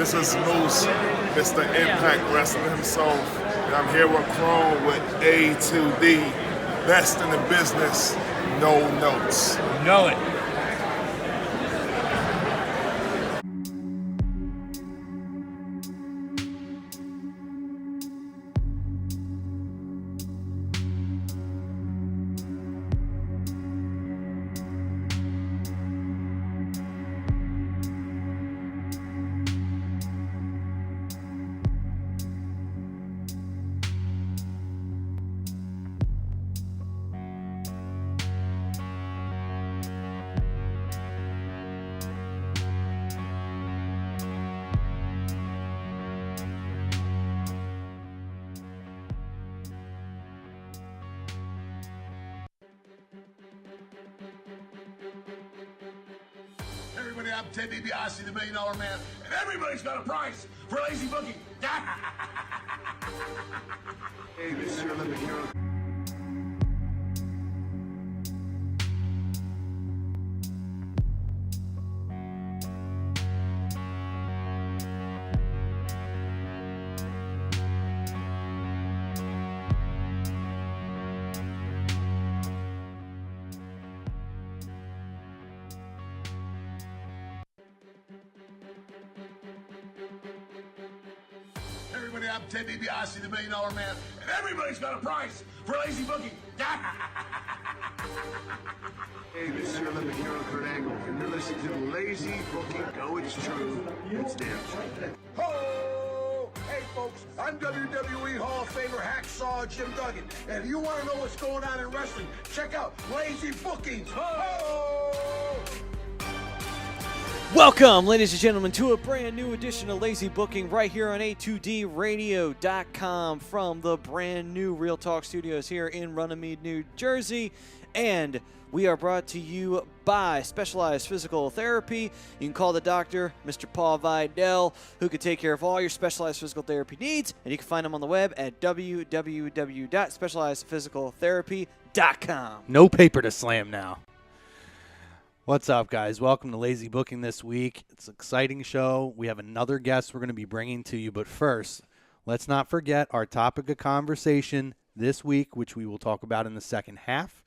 This is Moose, Mr. Impact Wrestling himself, and I'm here with Chrome with A2D, best in the business, no notes. Know it. Everybody, I'm Ted DiBiase, the $1 Million Man, and everybody's got a price for lazy booking. Hey, this is your Olympic hero. Everybody, I'm Ted DiBiase, the $1 Million Man, and everybody's got a price for lazy booking. Hey, this is your Olympic hero, Kurt Angle, and you're listening to Lazy Booking. Go, it's true. It's damn true. Ho! Hey, folks, I'm WWE Hall of Famer Hacksaw Jim Duggan, and if you want to know what's going on in wrestling, check out Lazy Bookings. Ho! Welcome, ladies and gentlemen, to a brand new edition of Lazy Booking right here on A2D Radio.com from the brand new Real Talk Studios here in Runnymede, New Jersey. And we are brought to you by Specialized Physical Therapy. You can call the doctor, Mr. Paul Vidal, who can take care of all your specialized physical therapy needs. And you can find him on the web at www.specializedphysicaltherapy.com. No paper to slam now. What's up, guys? Welcome to Lazy Booking this week. It's an exciting show. We have another guest we're going to be bringing to you. But first, let's not forget our topic of conversation this week, which we will talk about in the second half.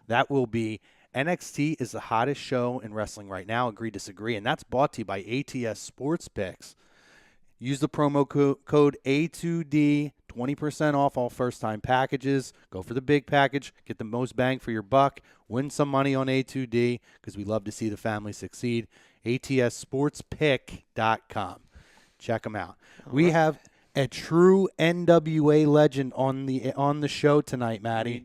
That will be NXT is the hottest show in wrestling right now. Agree, disagree. And that's brought to you by ATS Sports Picks. Use the promo code A2D, 20% off all first-time packages. Go for the big package. Get the most bang for your buck. Win some money on A2D because we love to see the family succeed. ATSSportsPick.com. Check them out. We have a true NWA legend on the show tonight, Maddie.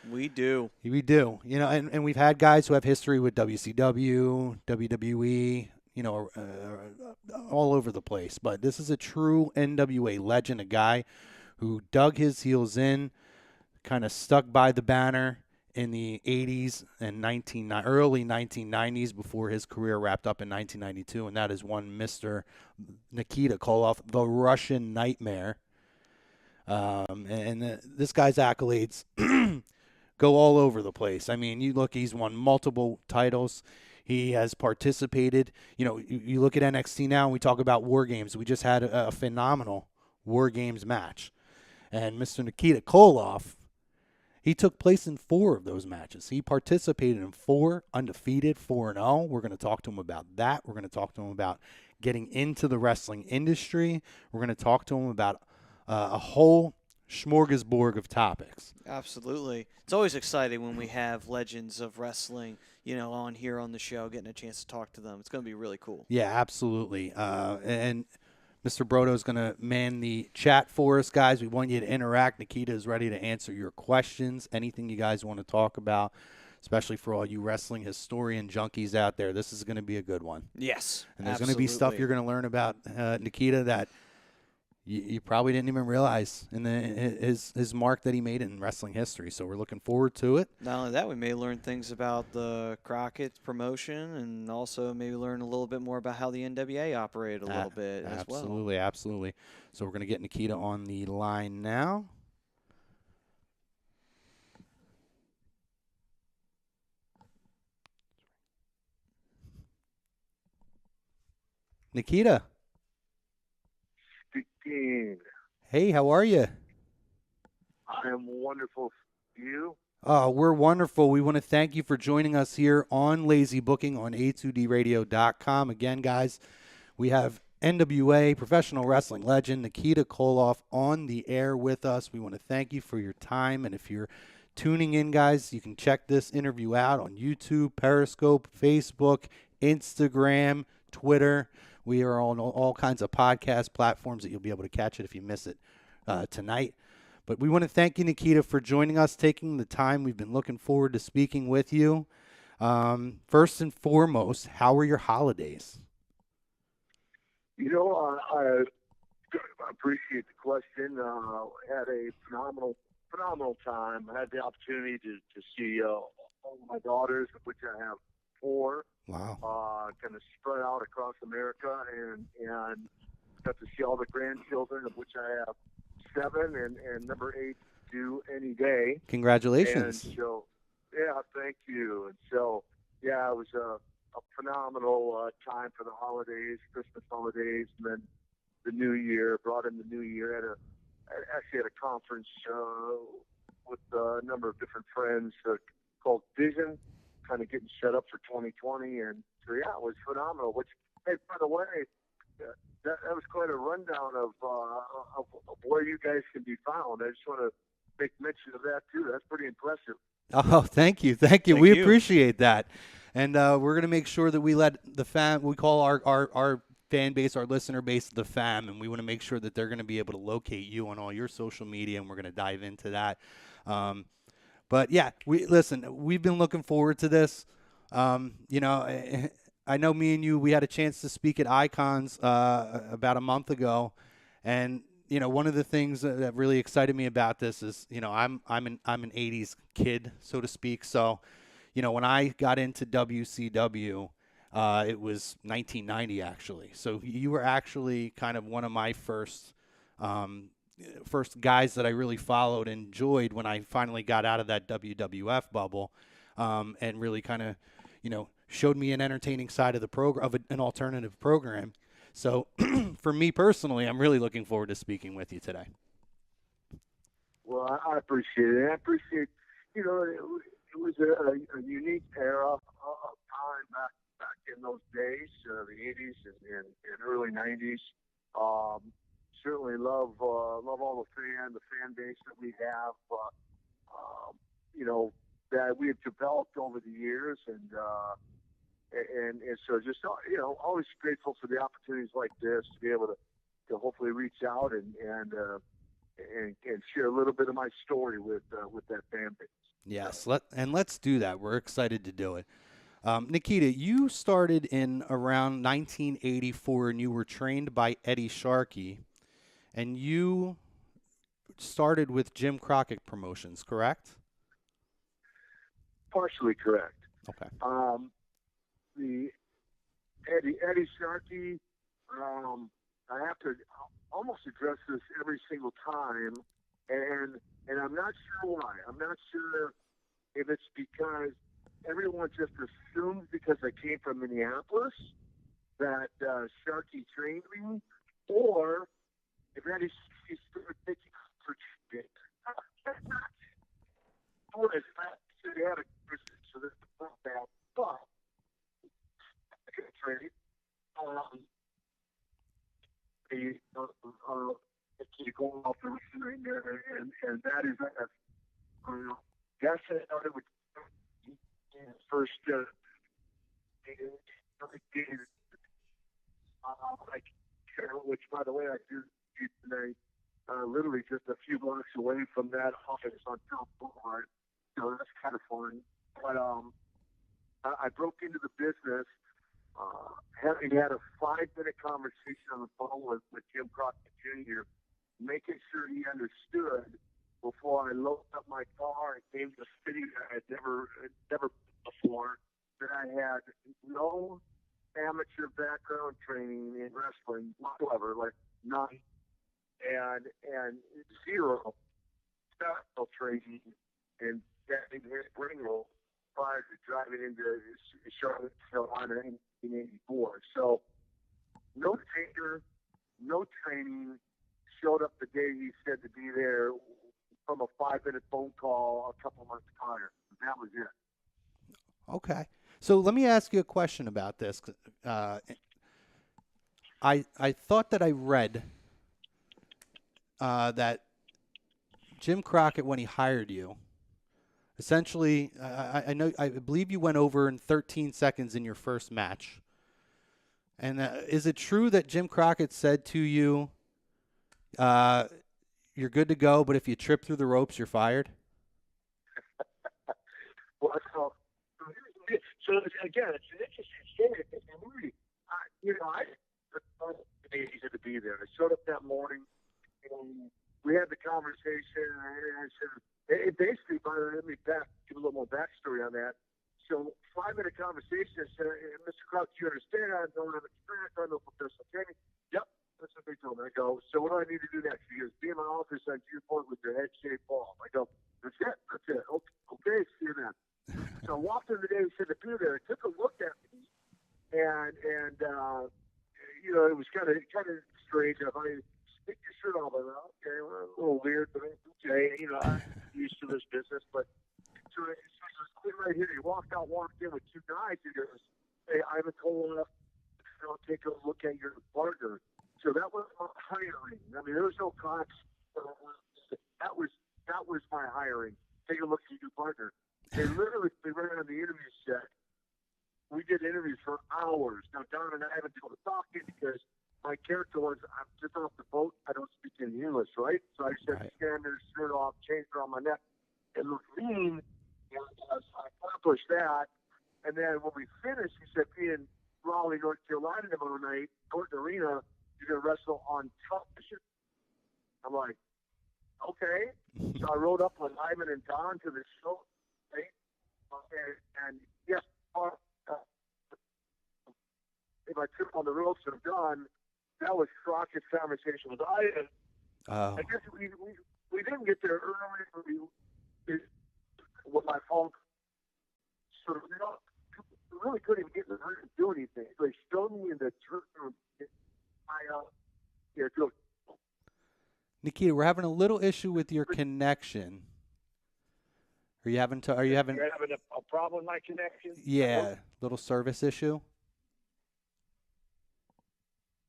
We do. You know, and we've had guys who have history with WCW, WWE, you know, all over the place. But this is a true NWA legend, a guy who dug his heels in, kind of stuck by the banner in the 80s and early 1990s before his career wrapped up in 1992, and that is one Mr. Nikita Koloff, the Russian Nightmare. This guy's accolades go all over the place. I mean, you look, he's won multiple titles. He has participated. You know, you look at NXT now, and we talk about WarGames. We just had a phenomenal WarGames match. And Mr. Nikita Koloff, he took place in 4 of those matches. He participated in 4, undefeated, 4-0. We're going to talk to him about that. We're going to talk to him about getting into the wrestling industry. We're going to talk to him about a whole smorgasbord of topics. Absolutely. It's always exciting when we have legends of wrestling, you know, on here on the show, getting a chance to talk to them. It's going to be really cool. Yeah, absolutely. And Mr. Brodo is going to man the chat for us, guys. We want you to interact. Nikita is ready to answer your questions, anything you guys want to talk about, especially for all you wrestling historian junkies out there. This is going to be a good one. Yes, and there's going to be stuff you're going to learn about Nikita that you probably didn't even realize in his mark that he made in wrestling history. So we're looking forward to it. Not only that, we may learn things about the Crockett promotion and also maybe learn a little bit more about how the NWA operated a little bit as well. Absolutely, absolutely. So we're going to get Nikita on the line now. Nikita. speaking. Hey, how are you? I am wonderful. You? Oh, we're wonderful. We want to thank you for joining us here on Lazy Booking on A2DRadio.com. Again, guys, we have NWA professional wrestling legend Nikita Koloff on the air with us. We want to thank you for your time. And if you're tuning in, guys, you can check this interview out on YouTube, Periscope, Facebook, Instagram, Twitter. We are on all kinds of podcast platforms that you'll be able to catch it if you miss it tonight. But we want to thank you, Nikita, for joining us, taking the time. We've been looking forward to speaking with you. First and foremost, how were your holidays? You know, I appreciate the question. Had a phenomenal time. I had the opportunity to see all of my daughters, of which I have 4. Wow. Kind of spread out across America, and got to see all the grandchildren, of which I have 7, and number 8 due any day. Congratulations. And so, yeah, thank you. And so, yeah, it was a phenomenal time for the holidays, Christmas holidays, and then the New Year. Brought in the New Year. Actually had a conference with a number of different friends called Vision, kind of getting set up for 2020. And so, yeah, it was phenomenal. Which, hey, by the way, that was quite a rundown of where you guys can be found. I just want to make mention of that, too. That's pretty impressive. Oh, thank you. Thank you. We appreciate that. And we're going to make sure that we let the fam, we call our fan base, our listener base, the fam, and we want to make sure that they're going to be able to locate you on all your social media, and we're going to dive into that. But, yeah, we've been looking forward to this. You know, I know me and you, we had a chance to speak at Icons about a month ago, and you know, one of the things that really excited me about this is, you know, I'm an 80s kid, so to speak. So, you know, when I got into WCW, it was 1990 actually. So you were actually kind of one of my first guys that I really followed and enjoyed when I finally got out of that WWF bubble, and really kind of, you know, showed me an entertaining side of the program, of an alternative program. So for me personally, I'm really looking forward to speaking with you today. Well, I appreciate it. I appreciate, you know, it was a unique era of time back in those days, the 80s and early 90s. Certainly love all the fan base that we have, you know, that we have developed over the years, and so just, you know, always grateful for the opportunities like this to be able to hopefully reach out and share a little bit of my story with that fan base. Yes, let's do that. We're excited to do it. Nikita, you started in around 1984, and you were trained by Eddie Sharkey, and you started with Jim Crockett Promotions, correct? Partially correct. Okay. The Eddie Sharkey, I have to almost address this every single time, and I'm not sure why. I'm not sure if it's because everyone just assumes because I came from Minneapolis that Sharkey trained me, or if Eddie started taking for shit. Or is that they had a so that's not bad, but trade. Going off the receiving there, and that is that's started with first which by the way I do today, literally just a few blocks away from that office on Top Boulevard, so that's kind of fun. But I broke into the business. Having had a 5-minute conversation on the phone with Jim Crockett Jr., making sure he understood before I loaded up my car and came to the city that I had never before, that I had no amateur background training in wrestling whatsoever, like none, and zero special training in getting his ring roll prior to driving into Charlotte, Carolina in 1984. So, no taker, no training, showed up the day he said to be there from a 5-minute phone call a couple months prior. That was it. Okay. So let me ask you a question about this. I thought that I read that Jim Crockett, when he hired you, essentially, I believe you went over in 13 seconds in your first match. And is it true that Jim Crockett said to you, you're good to go, but if you trip through the ropes, you're fired? Well, so again, it's an interesting story. He said to be there. I showed up that morning, and we had the conversation, and I said, basically, let me give a little more backstory on that. So, 5-minute conversation, I said, Mr. Crouch, do you understand? I don't have experience, I know professional training. Yep, that's what they told me. I go, so what do I need to do next? He goes, be in my office on June 4th with your head shaved bald. I go, that's it. Okay, see you then. So I walked in the day he said to be there. I took a look at me, and it was kind of strange. If I stick your shirt off, I thought, okay, well, a little weird, but okay, I'm used to this business. But so it was right here. He walked in with two guys. He goes, hey, Ivan Koloff, take a look at your partner. So that was my hiring. I mean, there was no cost. That was my hiring. Take a look at your partner. They literally ran on the interview set. We did interviews for hours. Now, Don and I haven't been able to talk to because my character was, I'm just off the boat. I don't speak any English, right? So I said, stand there, shirt off, chains around my neck. It looked mean. And I accomplished that. And then when we finished, he said, be in Raleigh, North Carolina tomorrow night, Gordon Arena, you're going to wrestle on television. I'm like, okay. So I rode up with Ivan and Don to the show. And yes, if I trip on the ropes and done, that was Crockett's conversation with Ivan. Oh. I guess we didn't get there early. With my phone, sort of, really couldn't even get in the room to do anything. So they showed me in the room. Nikita, we're having a little issue with your connection. Are you having You're having a problem with my connection? Yeah, little service issue.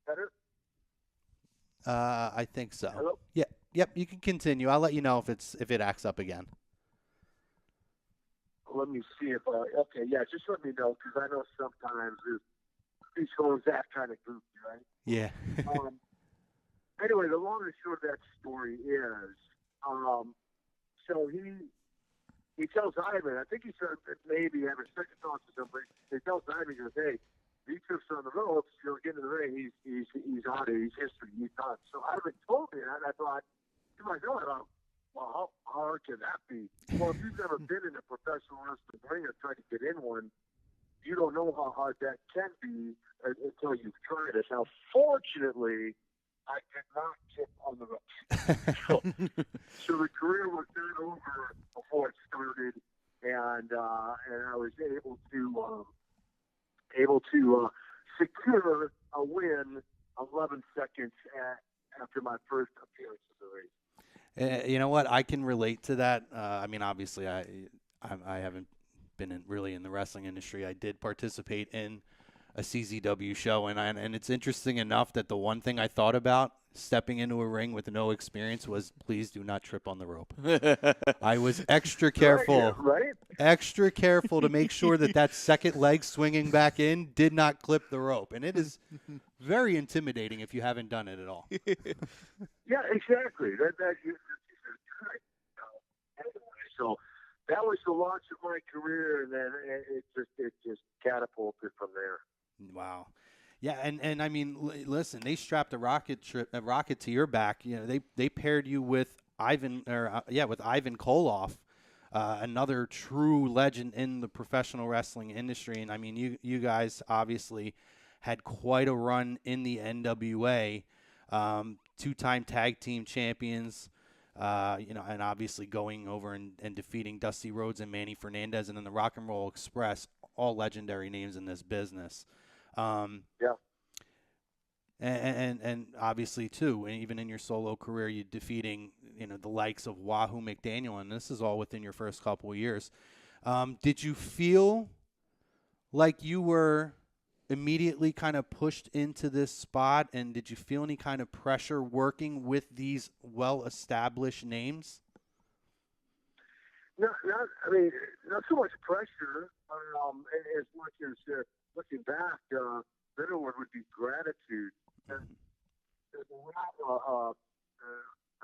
Better? I think so. Hello? Yeah, yep. You can continue. I'll let you know if it acts up again. Let me see if okay, yeah, just let me know because I know sometimes these phones that kind of goofy, right? Yeah. Anyway, the long and short of that story is, so he tells Ivan, I think he said maybe having second thoughts or something. He tells Ivan, he goes, hey, he trips on the ropes, get into the ring, he's on it, he's history, he's done. So Ivan told me that, and I thought, to myself, well, how hard can that be? Well, if you've never been in a professional wrestling ring or tried to get in one, you don't know how hard that can be until you've tried it. Now, fortunately, I did not tip on the ropes. So the career was not over before it started, and I was able to secure a win 11 seconds after my first appearance in the race. You know what? I can relate to that. I mean, obviously, I haven't been really in the wrestling industry. I did participate in a CZW show, and it's interesting enough that the one thing I thought about stepping into a ring with no experience was, please do not trip on the rope. I was extra careful, extra careful to make sure that second leg swinging back in did not clip the rope, and it is very intimidating if you haven't done it at all. Yeah, exactly. So that was the launch of my career, and then it just catapulted from there. Wow. Yeah, and I mean, listen, they strapped a rocket to your back. You know, they paired you with Ivan Koloff, another true legend in the professional wrestling industry. And I mean, you guys obviously had quite a run in the NWA, two-time tag team champions. And obviously going over and defeating Dusty Rhodes and Manny Fernandez, and then the Rock and Roll Express, all legendary names in this business. Yeah. And obviously too, and even in your solo career, you're defeating the likes of Wahoo McDaniel, and this is all within your first couple of years. Did you feel like you were immediately kind of pushed into this spot, and did you feel any kind of pressure working with these well-established names? Not so much pressure, as much as looking back, better word would be gratitude. And there's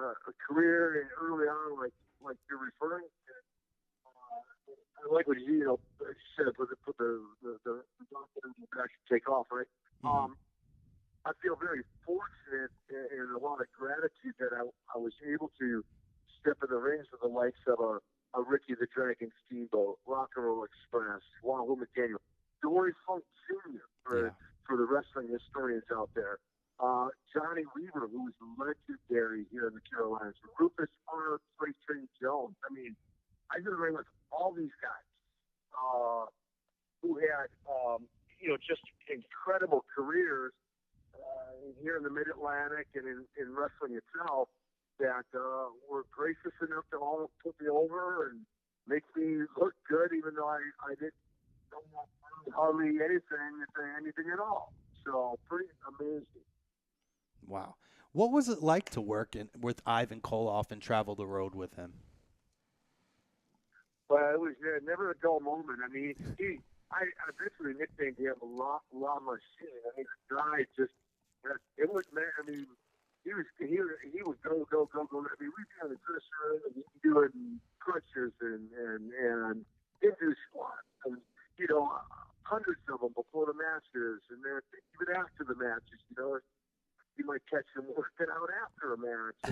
a career early on, like you're referring to. I like what you said, put the back should take off, right? Mm-hmm. I feel very fortunate and a lot of gratitude that I was able to step in the rings with the likes of a Ricky the Dragon Steamboat, Rock and Roll Express, Wahoo McDaniel, Dory Funk Jr. for the wrestling historians out there. Johnny Weaver, who was legendary here in the Carolinas. Rufus R. Freight Train Jones. I mean, I did a ring with all these guys who had, just incredible careers here in the Mid-Atlantic and in wrestling itself that were gracious enough to all put me over and make me look good, even though I didn't know hardly anything at all. So pretty amazing. Wow. What was it like to work with Ivan Koloff and travel the road with him? Well, it was never a dull moment. I mean, I eventually nicknamed him La Machine. I mean, the guy just, it was, man, I mean, he would go. I mean, we'd be on the dresser and he'd be doing crunches and into squats and, hundreds of them before the matches and then even after the matches, you might catch him working out after a match.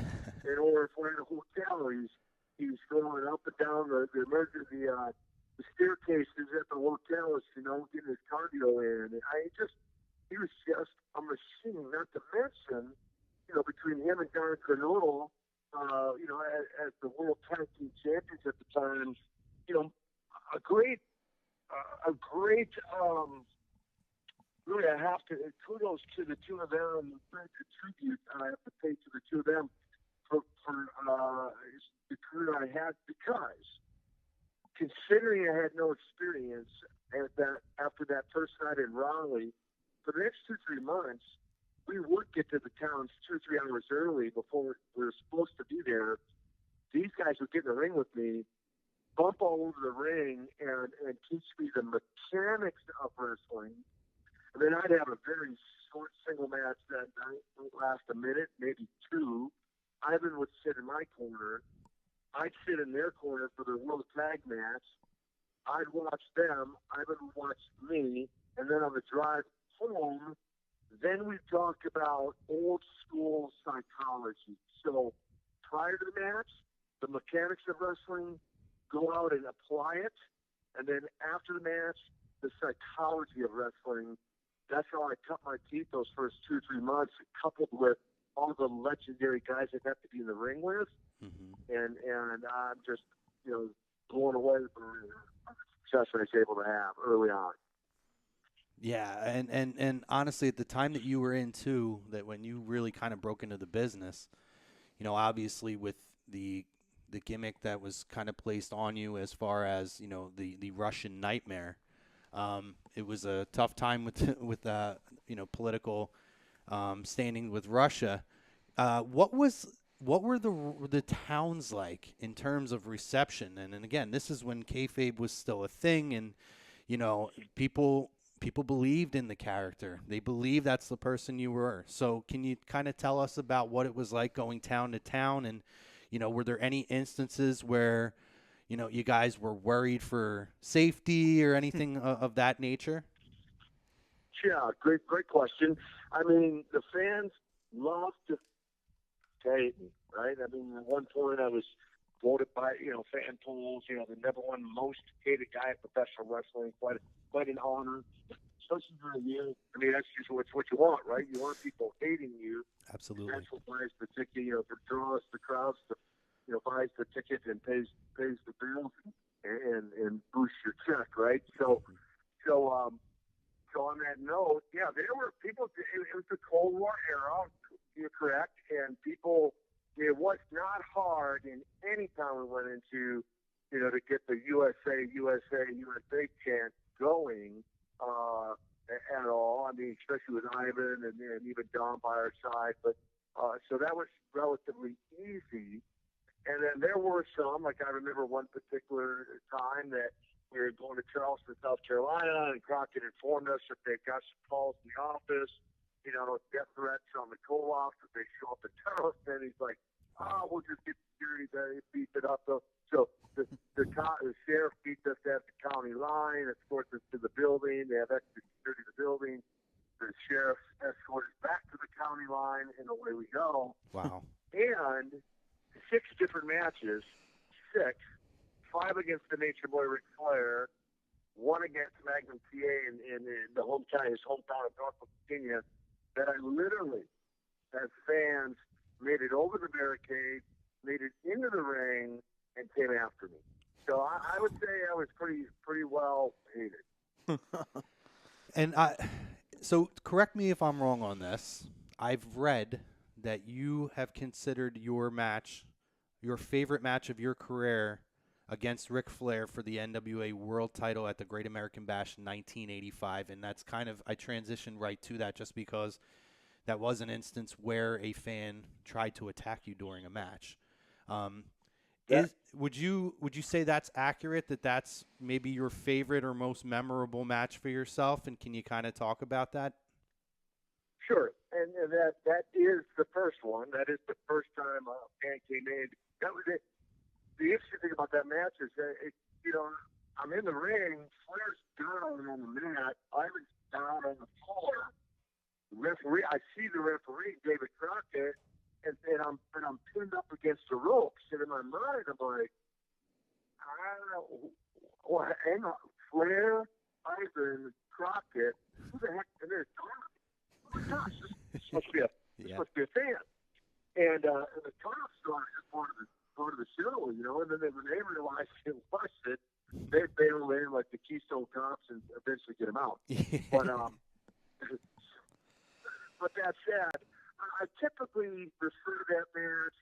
Or if we're in a hotel, he's going up and down the staircases at the hotels, getting his cardio in. And he was just a machine. Not to mention, between him and Don Kernodle, as the World Tag Team Champions at the time, a great, really, I have to kudos to the two of them. The tribute I have to pay to the two of them for the career I had, because considering I had no experience after that first night in Raleigh, for the next 2-3 months, we would get to the towns 2 or 3 hours early before we were supposed to be there. These guys would get in the ring with me, bump all over the ring, and teach me the mechanics of wrestling. And then I'd have a very short single match that night. It would last a minute, maybe two. Ivan would sit in my corner. I'd sit in their corner for the World Tag match. I'd watch them. Ivan would watch me. And then on the drive home, then we'd talk about old school psychology. So prior to the match, the mechanics of wrestling, go out and apply it. And then after the match, the psychology of wrestling. That's how I cut my teeth those first 2 or 3 months, coupled with all the legendary guys I got to be in the ring with. Mm-hmm. And I'm just, blown away with the success I was able to have early on. Yeah, and honestly, at the time that you were in, too, that when you really kind of broke into the business, obviously with the gimmick that was kind of placed on you as far as, the Russian nightmare, it was a tough time with political standing with Russia. What were the towns like in terms of reception? And again, this is when kayfabe was still a thing, and people believed in the character. They believed that's the person you were. So can you kind of tell us about what it was like going town to town? And were there any instances where you guys were worried for safety or anything of that nature? Yeah, great question. I mean, the fans loved to hate me, right? I mean, at one point I was voted by, fan polls, the number one most hated guy in professional wrestling. Quite an honor, especially during the year. I mean, that's just what you want, right? You want people hating you. Absolutely. That's what buys the ticket, that draws the crowds to, buys the ticket and pays the bills and boosts your check, right? So so on that note, yeah, there were people. It was the Cold War era. You're correct, and people. It was not hard in any time we went into, to get the USA chant going at all. I mean, especially with Ivan and even Don by our side. But so that was relatively easy. And then there were some, like I remember one particular time that we were going to Charleston, South Carolina, and Crockett informed us that they got some calls in the office, death threats on the Koloff if they show up in Charleston. He's like, we'll just get security there, beat it up. So the sheriff beat us at the county line, escorts us to the building. They have extra security in the building. The sheriff escorts us back to the county line, and away we go. Wow. And 6 different matches, 5 against the Nature Boy Ric Flair, 1 against Magnum T.A. in his hometown of Norfolk, Virginia, that I literally, as fans, made it over the barricade, made it into the ring, and came after me. So I would say I was pretty well hated. And so correct me if I'm wrong on this. I've read that you have considered your favorite match of your career against Ric Flair for the NWA World Title at the Great American Bash in 1985, and that's I transitioned right to that just because that was an instance where a fan tried to attack you during a match. Would you say that's accurate, that that's maybe your favorite or most memorable match for yourself, and can you kind of talk about that? Sure, and that is the first one. That is the first time a fan came in. That was it. The interesting thing about that match is that, I'm in the ring, Flair's down on the mat, Ivan's down on the floor. The referee, I see the referee, David Crockett, and I'm pinned up against the ropes. And in my mind, I'm like, hang on, Flair, Ivan, Crockett, who the heck? And there's Tom. Oh my gosh, this must be a fan. And the Tom story is part of the show, and then when they realized it wasn't, they bailed in like the Keystone Cops and eventually get him out. But that said, I typically refer to that match.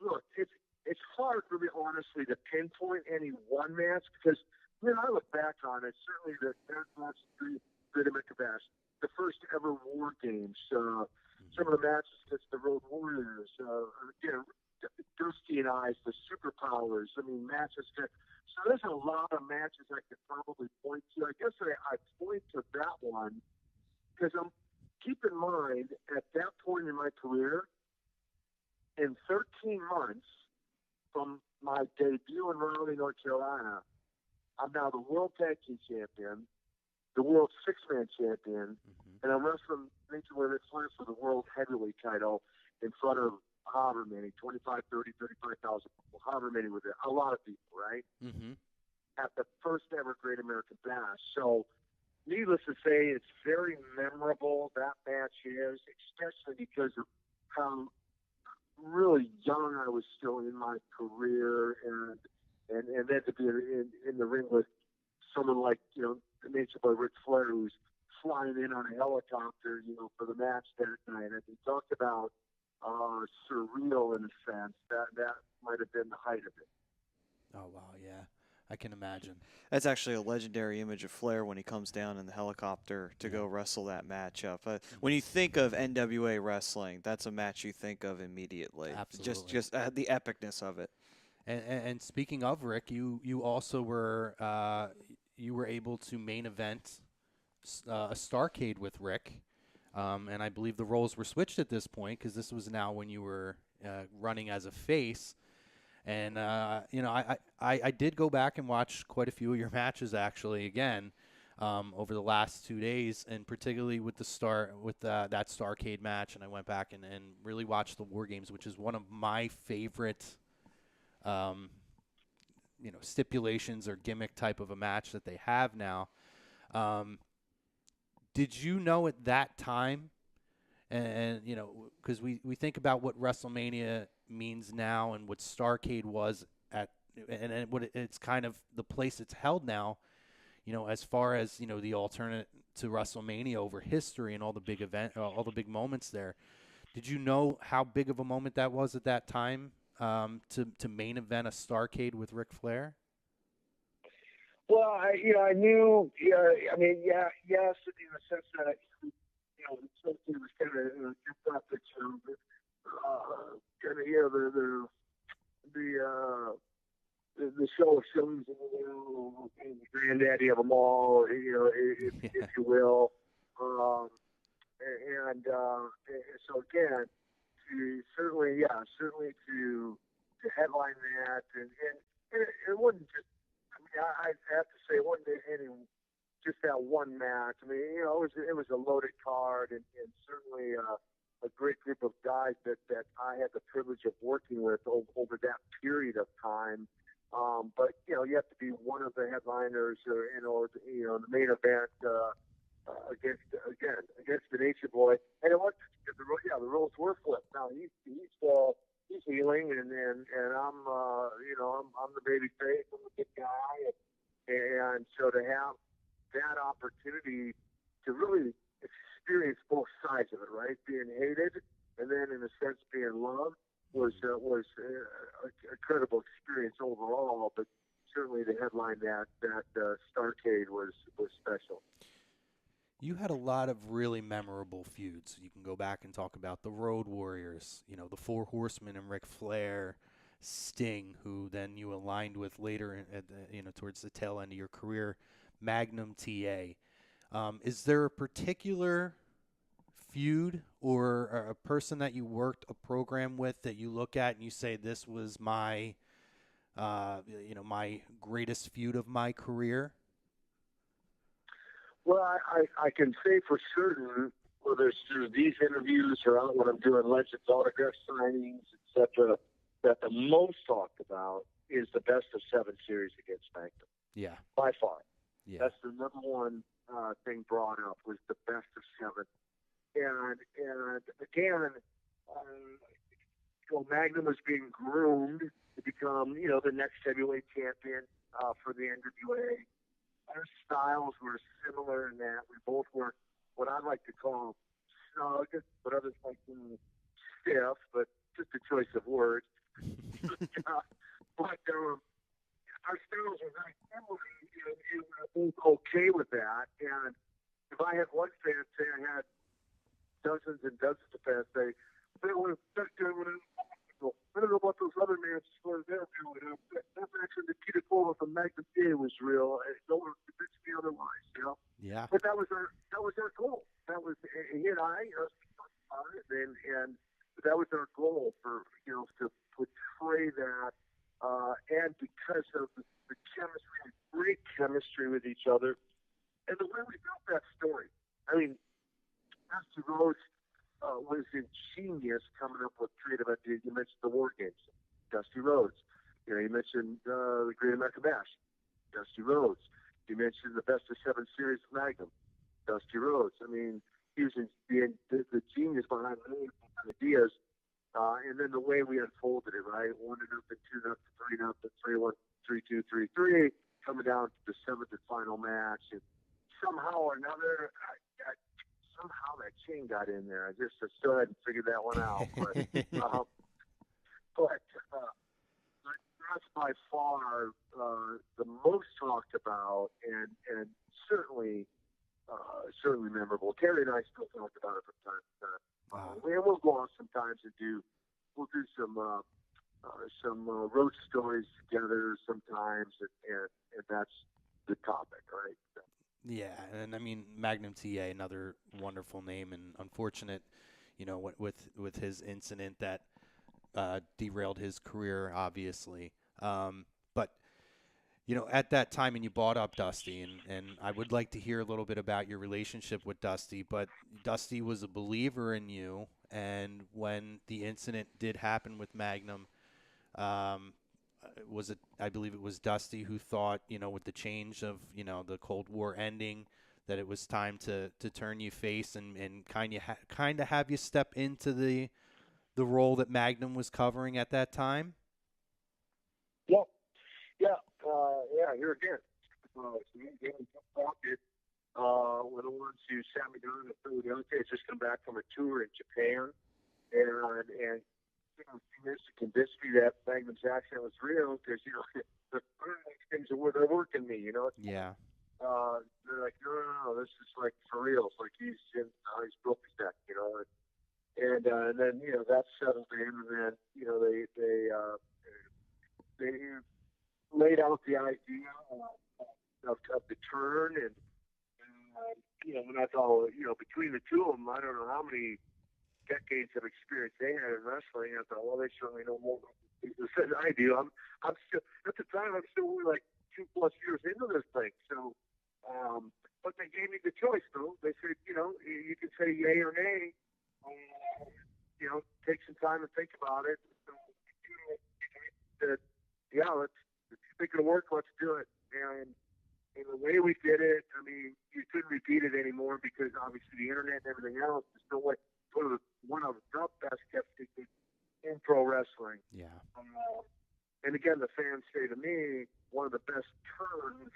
Look, it's hard for me, honestly, to pinpoint any one match because when I look back on it, certainly that match, the Great American Bash, the first ever WarGames, some of the matches against the Road Warriors, Dusty and I, the Superpowers. I mean, matches. So there's a lot of matches I could probably point to. I guess I point to that one because keep in mind, at that point in my career, in 13 months from my debut in Raleigh, North Carolina, I'm now the World Tag Team Champion, the World Six-Man Champion, and I'm wrestling Nature Boy Ric Flair for the World Heavyweight title in front of however many, 25, 30, 35,000 people, however many with it, a lot of people, right? Mm-hmm. At the first ever Great American Bash. So, needless to say, it's very memorable, that match is, especially because of how really young I was still in my career, and then to be in the ring with someone like, the Nature Boy Ric Flair, who's flying in on a helicopter, for the match that night. And he talked about surreal in a sense. That might have been the height of it. Oh, wow, yeah. I can imagine. That's actually a legendary image of Flair when he comes down in the helicopter to go wrestle that matchup. When you think of NWA wrestling, that's a match you think of immediately. Absolutely. Just the epicness of it. And speaking of Rick, you also were able to main event a Starrcade with Rick, and I believe the roles were switched at this point because this was now when you were running as a face. And, I did go back and watch quite a few of your matches, actually, again, over the last 2 days, and particularly with that Starrcade match. And I went back and really watched the WarGames, which is one of my favorite, stipulations or gimmick type of a match that they have now. Did you know at that time, and because we think about what WrestleMania means now and what Starrcade was at, and what it's kind of the place it's held now, as far as, the alternate to WrestleMania over history and all the big all the big moments there, did you know how big of a moment that was at that time to main event a Starrcade with Ric Flair? Well, I knew, yes, in the sense that, it was kind of kept up that, the show of shows, the granddaddy of them all, if you will. So again, certainly to headline that, and it wasn't just, I have to say, it wasn't just that one match. I mean, it was a loaded card, and certainly a great group of guys that I had the privilege of working with over that period of time. But you have to be one of the headliners, or the main event against the Nature Boy, and it was the roles were flipped. Now he's healing, and I'm I'm the baby face, I'm the big guy, and so to have that opportunity to really experience both sides of it, right, being hated and then in a sense being loved, was an incredible experience overall. But certainly the headline that Starrcade was special. You had a lot of really memorable feuds. You can go back and talk about the Road Warriors, the Four Horsemen and Ric Flair, Sting, who then you aligned with later, towards the tail end of your career, Magnum T.A. Is there a particular feud or a person that you worked a program with that you look at and you say, this was my, my greatest feud of my career? Well, I can say for certain, whether it's through these interviews or out when I'm doing Legends autograph signings, etc., that the most talked about is the best of 7 series against Magnum. Yeah. By far. Yeah. That's the number one thing brought up, was the best of 7. And again, Magnum was being groomed to become, the next heavyweight champion for the NWA. Our styles were similar in that we both were what I like to call snug, but others like to stiff, but just a choice of words. But our styles were very similar, and we were both okay with that. And if I had one fan say, I had dozens and dozens of fans say, I don't know about those other matches where they're doing. That match with Nikita Koloff and Magnum T.A was real. No one convinced me otherwise, Yeah. But that was our goal. That was he and I, and that was our goal for to portray that. And because of the chemistry, great chemistry with each other, and the way we built that story. I mean, Dusty Rhodes was ingenious coming up with creative ideas. You mentioned the WarGames, Dusty Rhodes. You mentioned the Great American Bash, Dusty Rhodes. You mentioned the best of 7 series of Magnum, Dusty Rhodes. I mean, he was the genius behind many ideas. And then the way we unfolded it, right? 1-0, 2-0, 3-0, 3-1, 3-2, 3-3, coming down to the 7th and final match. And somehow or another, somehow that chain got in there. I still hadn't figured that one out. But that's by far the most talked about and certainly memorable. Terry and I still talk about it from time to time. And we'll go on sometimes and we'll do some road stories together sometimes, and that's the topic, right? Yeah, and I mean, Magnum T.A., another wonderful name, and unfortunate, with his incident that derailed his career, obviously. But, at that time, and you brought up Dusty, and I would like to hear a little bit about your relationship with Dusty, but Dusty was a believer in you, and when the incident did happen with Magnum, I believe it was Dusty who thought, with the change of, the Cold War ending, that it was time to turn you face and kind of have you step into the role that Magnum was covering at that time? Yep. Yeah. Here again. Went on to sat me down in Philadelphia. Had just come back from a tour in Japan, and here's to convince me that Magnum's accent was real, because the things they're working me, Yeah. They're like, no, this is like for real. It's like he's broke his neck, and then that settled in, and then they laid out the idea of the turn, and and I thought, between the two of them, I don't know how many decades of experience they had in wrestling. I thought, well, they certainly know more about this than I do. I'm still, at the time, I'm still only like 2+ years into this thing. So, but they gave me the choice, though. They said, you can say yay or nay. Take some time and think about it. So, let's think it'll work. Let's do it. And the way we did it, I mean, you couldn't repeat it anymore, because obviously the internet and everything else is still like one of the best kept secrets in pro wrestling. Yeah. And again, the fans say to me, one of the best turns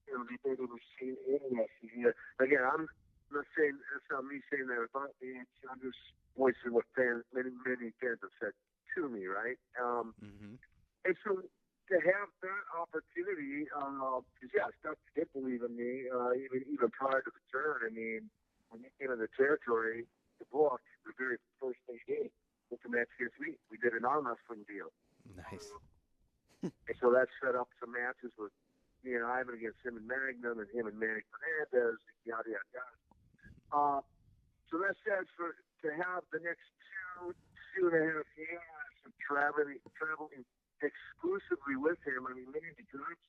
they've ever seen in wrestling. Again, I'm not saying, that's not me saying that about me. I'm just voicing what many fans have said to me, right? And so to have that opportunity, because Stuff did believe in me, even prior to the turn. I mean, when you came in the territory, the book, the very first thing he did was the match against me. We did an arm wrestling deal. Nice. And so that set up some matches with Ivan against him and Magnum, and him and Manny Fernandez, yada yada yada. So that said, to have the next two and a half years of traveling exclusively with him. I mean, many of the groups,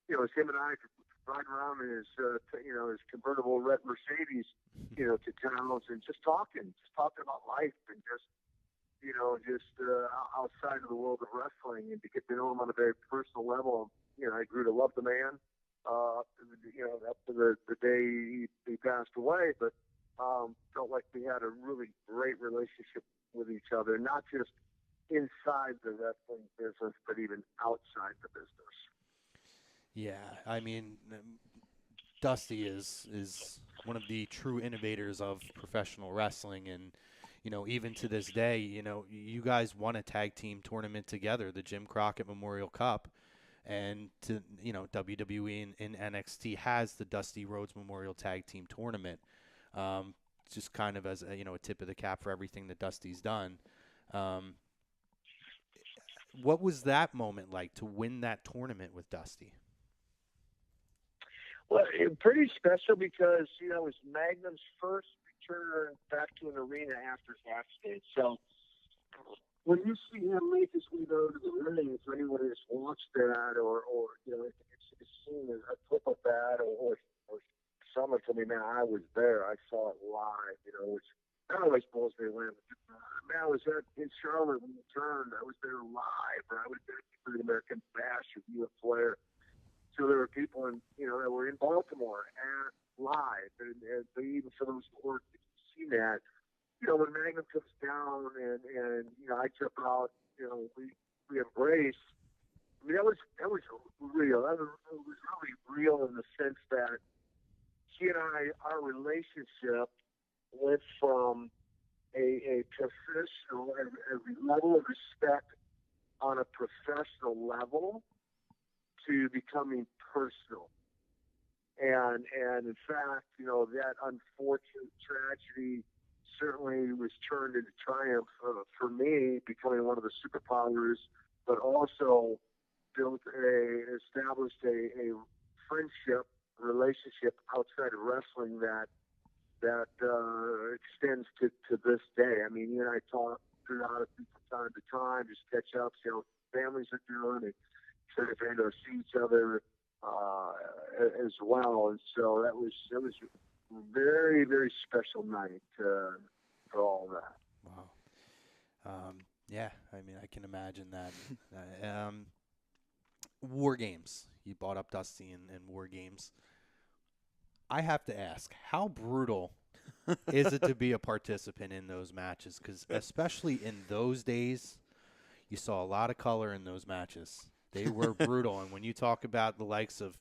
it was him and I riding around in his convertible red Mercedes, to towns, and just talking about life, and just outside of the world of wrestling, and to get to know him on a very personal level. I grew to love the man, after the day he passed away, but felt like we had a really great relationship with each other, not just inside the wrestling business, but even outside the business. Yeah, I mean, Dusty is one of the true innovators of professional wrestling, and even to this day, you guys won a tag team tournament together, the Jim Crockett Memorial Cup, and WWE and NXT has the Dusty Rhodes Memorial Tag Team Tournament, just kind of as a tip of the cap for everything that Dusty's done. What was that moment like to win that tournament with Dusty? Well, pretty special, because it was Magnum's first return back to an arena after his accident. So when you see him make his way down to the ring, for anyone who's watched that, or it's seen a clip of that, or someone told me, man, I was there, I saw it live, which that always blows me away. Man, I was in Charlotte when he turned. I was there live, or I was there for the American Bash with Ric Flair. So there were people that were in Baltimore and live, and even for those who weren't see that, when Magnum comes down and I jump out, we embrace. I mean, that was real. It was really real in the sense that he and our relationship went from a professional, a level of respect on a professional level, to becoming personal. And in fact, that unfortunate tragedy certainly was turned into triumph for me, becoming one of the superpowers, but also established a friendship, relationship outside of wrestling that extends to this day. I mean, you and I talk throughout it from time to time, just catch up, see how families are doing, and try to see each other as well. And so it was a very, very special night for all that. Wow. Yeah, I mean, I can imagine that. WarGames. You brought up Dusty and WarGames. I have to ask, how brutal is it to be a participant in those matches? Because especially in those days, you saw a lot of color in those matches. They were brutal. And when you talk about the likes of,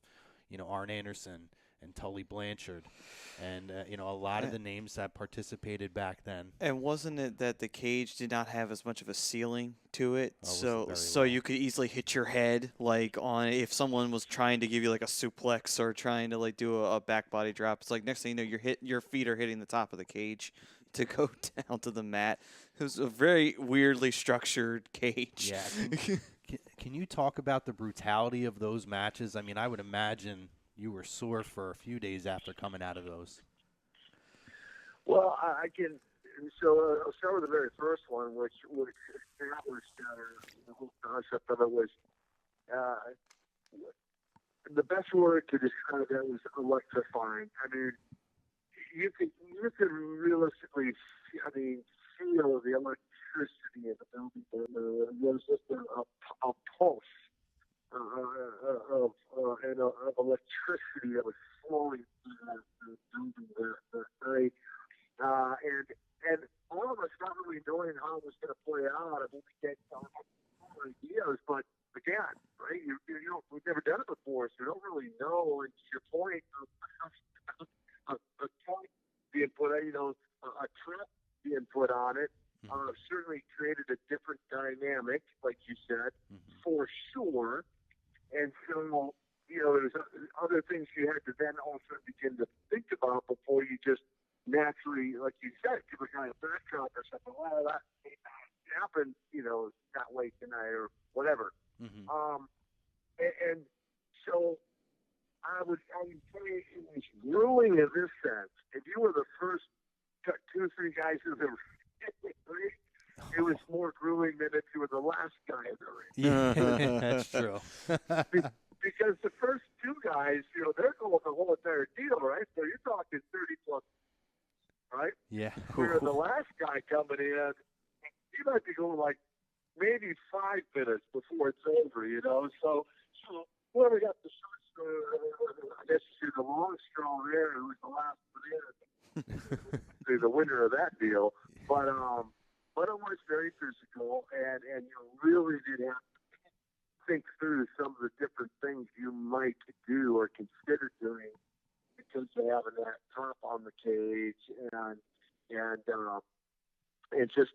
Arn Anderson and Tully Blanchard, and a lot of the names that participated back then. And wasn't it that the cage did not have as much of a ceiling to it, so low. you could easily hit your head on if someone was trying to give you like a suplex or trying to like do a back body drop. It's like next thing you know, your feet are hitting the top of the cage to go down to the mat. It was a very weirdly structured cage. Yeah. Can you talk about the brutality of those matches? I mean, I would imagine you were sore for a few days after coming out of those. Well, I can. So I'll start with the very first one, which established the whole concept of it was the best word to describe that was electrifying. I mean, you could realistically, feel the electricity in the building. There was just a pulse of electricity that was flowing through the building that night. And all of us not really knowing how it was going to play out. I mean, we get ideas, but again, right? We've never done it before, so you don't really know. And to your point, a point being put, a trap being put on it, certainly created a different dynamic, like you said, for sure. And so, there's other things you had to then also begin to think about before you just naturally, like you said, give a guy a backdrop or something. Well, that happened, that late tonight or whatever. And so I would say it was grueling in this sense. If you were the first 2 or 3 guys who ever it was more grueling than if you were the last guy in the ring. Yeah, that's true. Because the first 2 guys, they're going the whole entire deal, right? So you're talking 30+, right? Yeah. Where the last guy coming in, he might be going like maybe 5 minutes before it's over, So whoever got the short straw, I guess you see the long straw there, who was the last one in, the winner of that deal. But it was very physical, and you really did have to think through some of the different things you might do or consider doing because of having that top on the cage and just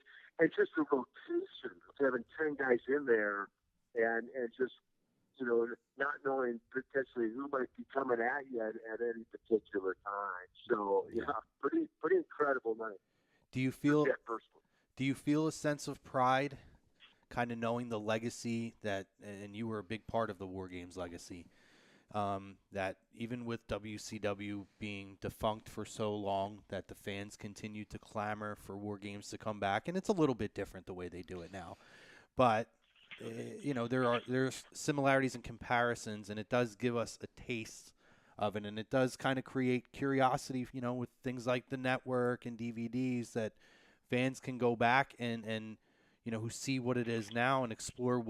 the rotation of having 10 guys in there and just not knowing potentially who might be coming at you at any particular time. So pretty incredible night. Do you feel a sense of pride, kind of knowing the legacy that, and you were a big part of the WarGames legacy, that even with WCW being defunct for so long, that the fans continue to clamor for WarGames to come back, and it's a little bit different the way they do it now, but there's similarities and comparisons, and it does give us a taste of it, and it does kind of create curiosity, with things like the network and DVDs that fans can go back and who see what it is now and explore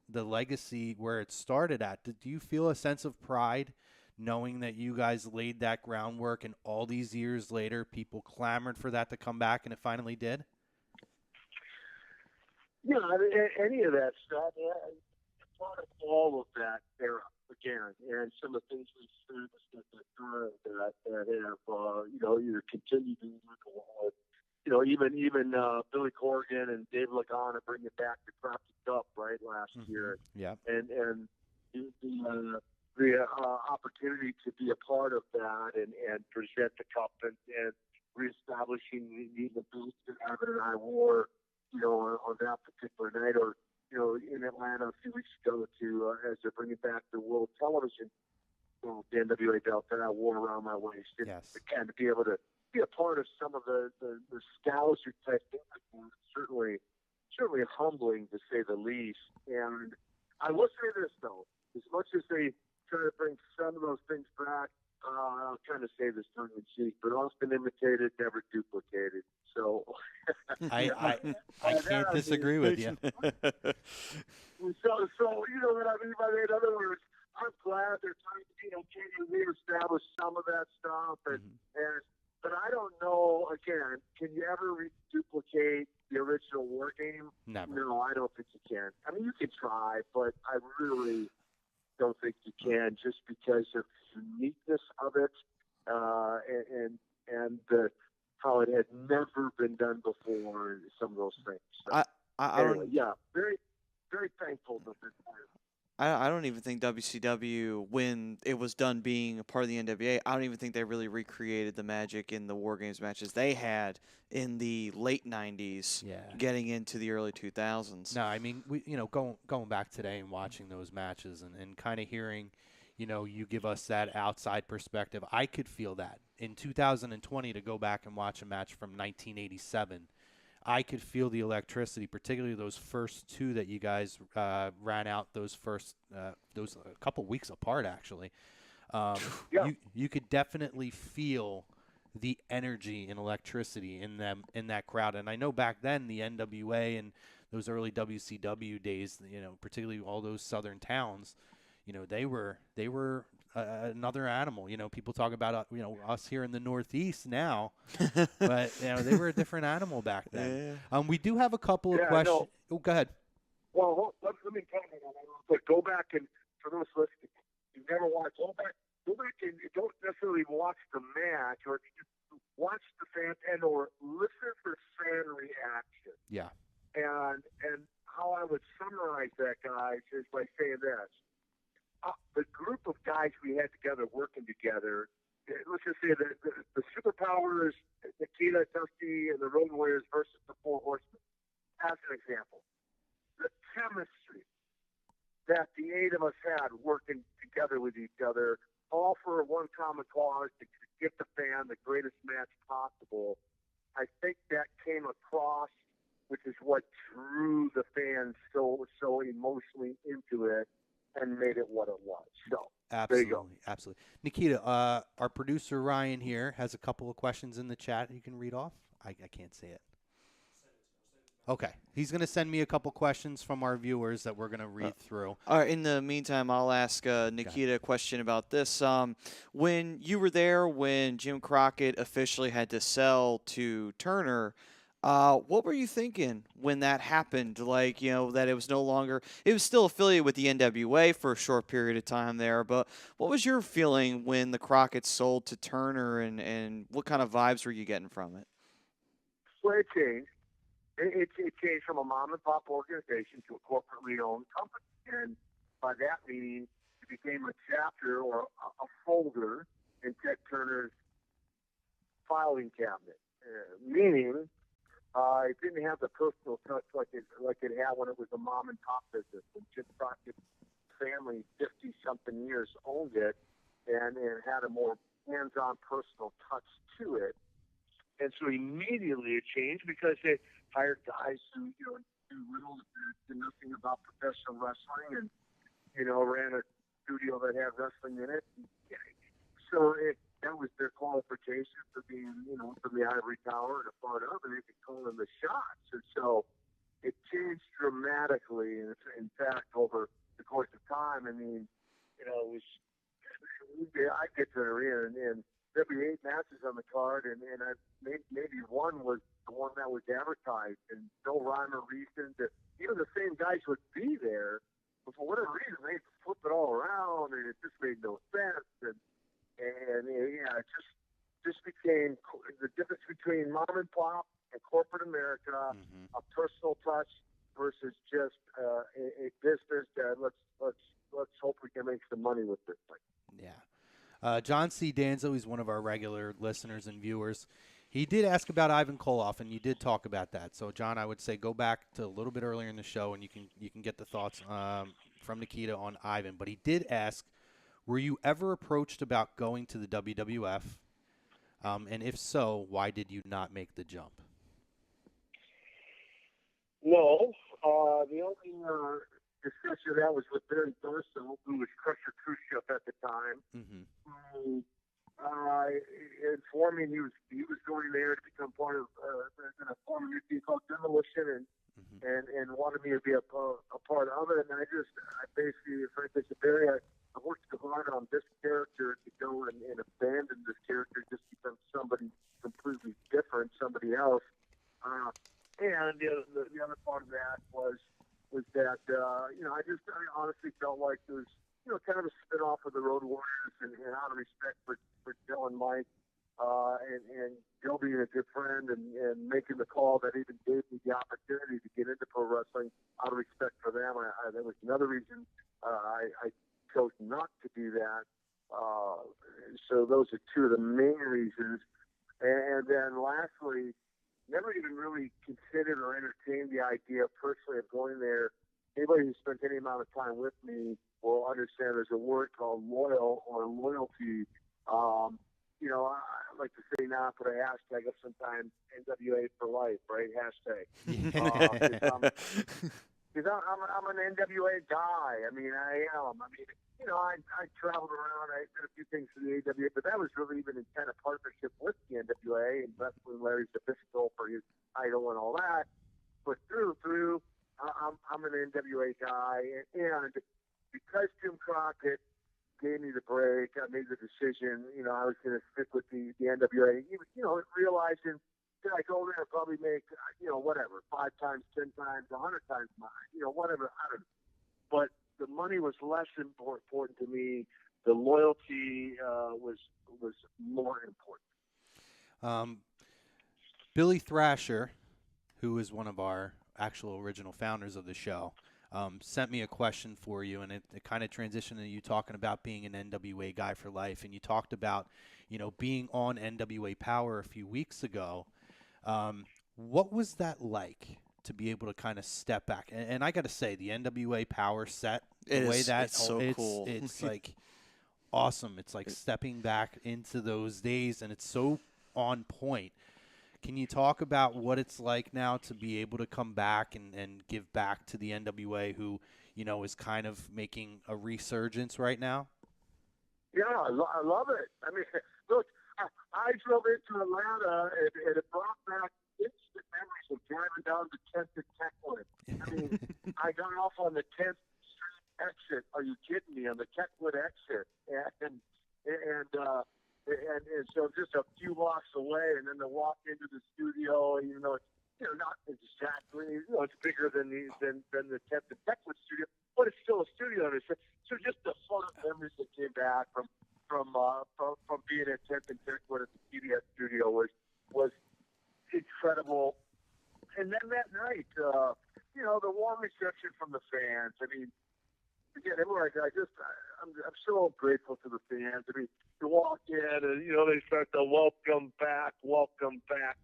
the legacy where it started at. Do you feel a sense of pride knowing that you guys laid that groundwork and all these years later people clamored for that to come back and it finally did? Yeah, any of that stuff, part of all of that era again, and some of the things we've serviced at the time that have, either continued to work on, even Billy Corgan and Dave Lagana bring it back to Crop Cup, right, last year. Yeah. And the opportunity to be a part of that and present the cup and reestablishing the boots that Evan and I wore, on that particular night, or in Atlanta a few weeks ago as they're bringing back the World Television, the NWA belt that I wore around my waist. Yes. And to be able to be a part of some of the nostalgic type things, certainly humbling to say the least. And I will say this though, as much as they try to bring some of those things back, I'll kind of say this tongue in cheek, but often imitated, never duplicated. So I can't disagree with you. So you know what I mean by that? In other words, I'm glad they're trying to reestablish some of that stuff, but I don't know. Again, can you ever duplicate the original WarGame? Never. No, I don't think you can. I mean, you can try, but I really don't think you can, just because of the uniqueness of it, and how it had never been done before, some of those things. So, I anyway, don't. yeah, very, very thankful that this I don't even think WCW, when it was done being a part of the NWA, I don't even think they really recreated the magic in the WarGames matches they had in the late 90s, getting into the early 2000s. No, I mean, going back today and watching those matches and kind of hearing, you give us that outside perspective, I could feel that. In 2020, to go back and watch a match from 1987, I could feel the electricity, particularly those first two that you guys ran out. Those a couple weeks apart, actually. You could definitely feel the energy and electricity in that crowd. And I know back then the NWA and those early WCW days, particularly all those southern towns, they were another animal. People talk about us here in the Northeast now, but they were a different animal back then. Yeah. We do have a couple of questions. Oh, go ahead. Well, let me comment on that. But go back, and for those listening, you never watched. Go back and don't necessarily watch the match, or just watch the fan or listen for fan reaction. Yeah. And how I would summarize that, guys, is by saying this. The group of guys we had together, working together, let's just say the superpowers, Nikita, Dusty, and the Road Warriors versus the Four Horsemen, as an example. The chemistry that the 8 of us had working together with each other, all for one common cause, to get the fan the greatest match possible. I think that came across, which is what drew the fans so emotionally into it and made it what it was. So absolutely, there you go. Absolutely. Nikita, our producer Ryan here has a couple of questions in the chat you can read off. I can't say it. Okay. He's going to send me a couple questions from our viewers that we're going to read through. All right. In the meantime, I'll ask Nikita a question about this. When you were there, when Jim Crockett officially had to sell to Turner, what were you thinking when that happened? Like, that it was no longer, it was still affiliated with the NWA for a short period of time there, but what was your feeling when the Crockett sold to Turner, and what kind of vibes were you getting from it? Well, it changed. It changed from a mom-and-pop organization to a corporately owned company. And by that meaning, it became a chapter or a folder in Ted Turner's filing cabinet, meaning it didn't have the personal touch like it had when it was a mom-and-pop business. When Jim Crockett's family, 50-something years, owned it and had a more hands-on personal touch to it. And so immediately it changed because they hired guys who, knew little to nothing about professional wrestling and, ran a studio that had wrestling in it. So that was their qualification for being, from the ivory tower and a part of it. They could call them the shots. And so it changed dramatically. And in fact, over the course of time, I mean, it was, I get to the arena and there'd be 8 matches on the card, and maybe one was the one that was advertised, and no rhyme or reason. Even the same guys would be there, but for whatever reason, they'd flip it all around, and it just made no sense. And it just became the difference between mom and pop and corporate America, a personal touch versus just a business that let's hope we can make some money with this thing. Yeah. John C. Danzo, he's one of our regular listeners and viewers. He did ask about Ivan Koloff, and you did talk about that. So, John, I would say go back to a little bit earlier in the show, and you can get the thoughts from Nikita on Ivan. But he did ask, were you ever approached about going to the WWF? And if so, why did you not make the jump? No. The only discussion of that was with Barry Darso, who was Crusher Khrushchev at the time. Who informed me he was going there to become part of going to form a new team called Demolition, and wanted me to be a part of it. And I basically, frankly, said, Barry, I worked so hard on this character to go and abandon this character just to become somebody completely different, somebody else. And the other part of that was that I honestly felt like there was kind of a spin-off of the Road Warriors and out of respect for Joe and Mike, and Joe being a good friend and making the call that even gave me the opportunity to get into pro wrestling out of respect for them. That was another reason I chose not to do that. So those are two of the main reasons. And then lastly, never even really considered or entertained the idea personally of going there. Anybody who spent any amount of time with me will understand there's a word called loyal or loyalty. I like to say now, put a hashtag up sometimes, NWA for life, right? Hashtag. Because I'm an NWA guy. I mean, I am. I mean, I traveled around. I did a few things for the AWA, but that was really even in kind of partnership with the NWA and wrestling Larry Zbyszko for his title and all that. But through, I'm an NWA guy, and because Jim Crockett gave me the break, I made the decision. I was going to stick with the NWA. Realizing that I go there and probably make whatever 5 times, 10 times, 100 times mine. Whatever. I don't know. But the money was less important to me. The loyalty was more important. Billy Thrasher, who is one of our actual original founders of the show, sent me a question for you, and it kind of transitioned to you talking about being an NWA guy for life, and you talked about, being on NWA Power a few weeks ago. What was that like to be able to kind of step back? And I got to say, the NWA Power set, it's so cool. It's like awesome. It's like stepping back into those days, and it's so on point. Can you talk about what it's like now to be able to come back and give back to the NWA, who, is kind of making a resurgence right now? Yeah, I love it. I mean, look, I drove into Atlanta, and it brought back instant memories of driving down the 10th and Techwood. I mean, I got off on the 10th Street exit. Are you kidding me? On the Techwood exit. And so just a few blocks away, and then to walk into the studio, it's not exactly, it's bigger than the 10th and Techwood studio, but it's still a studio. So just the fun memories that came back from being at 10th and Techwood at the PBS studio was incredible. And then that night, the warm reception from the fans. I mean, again, I'm so grateful to the fans. I mean, you walk in and, they start the welcome back chat,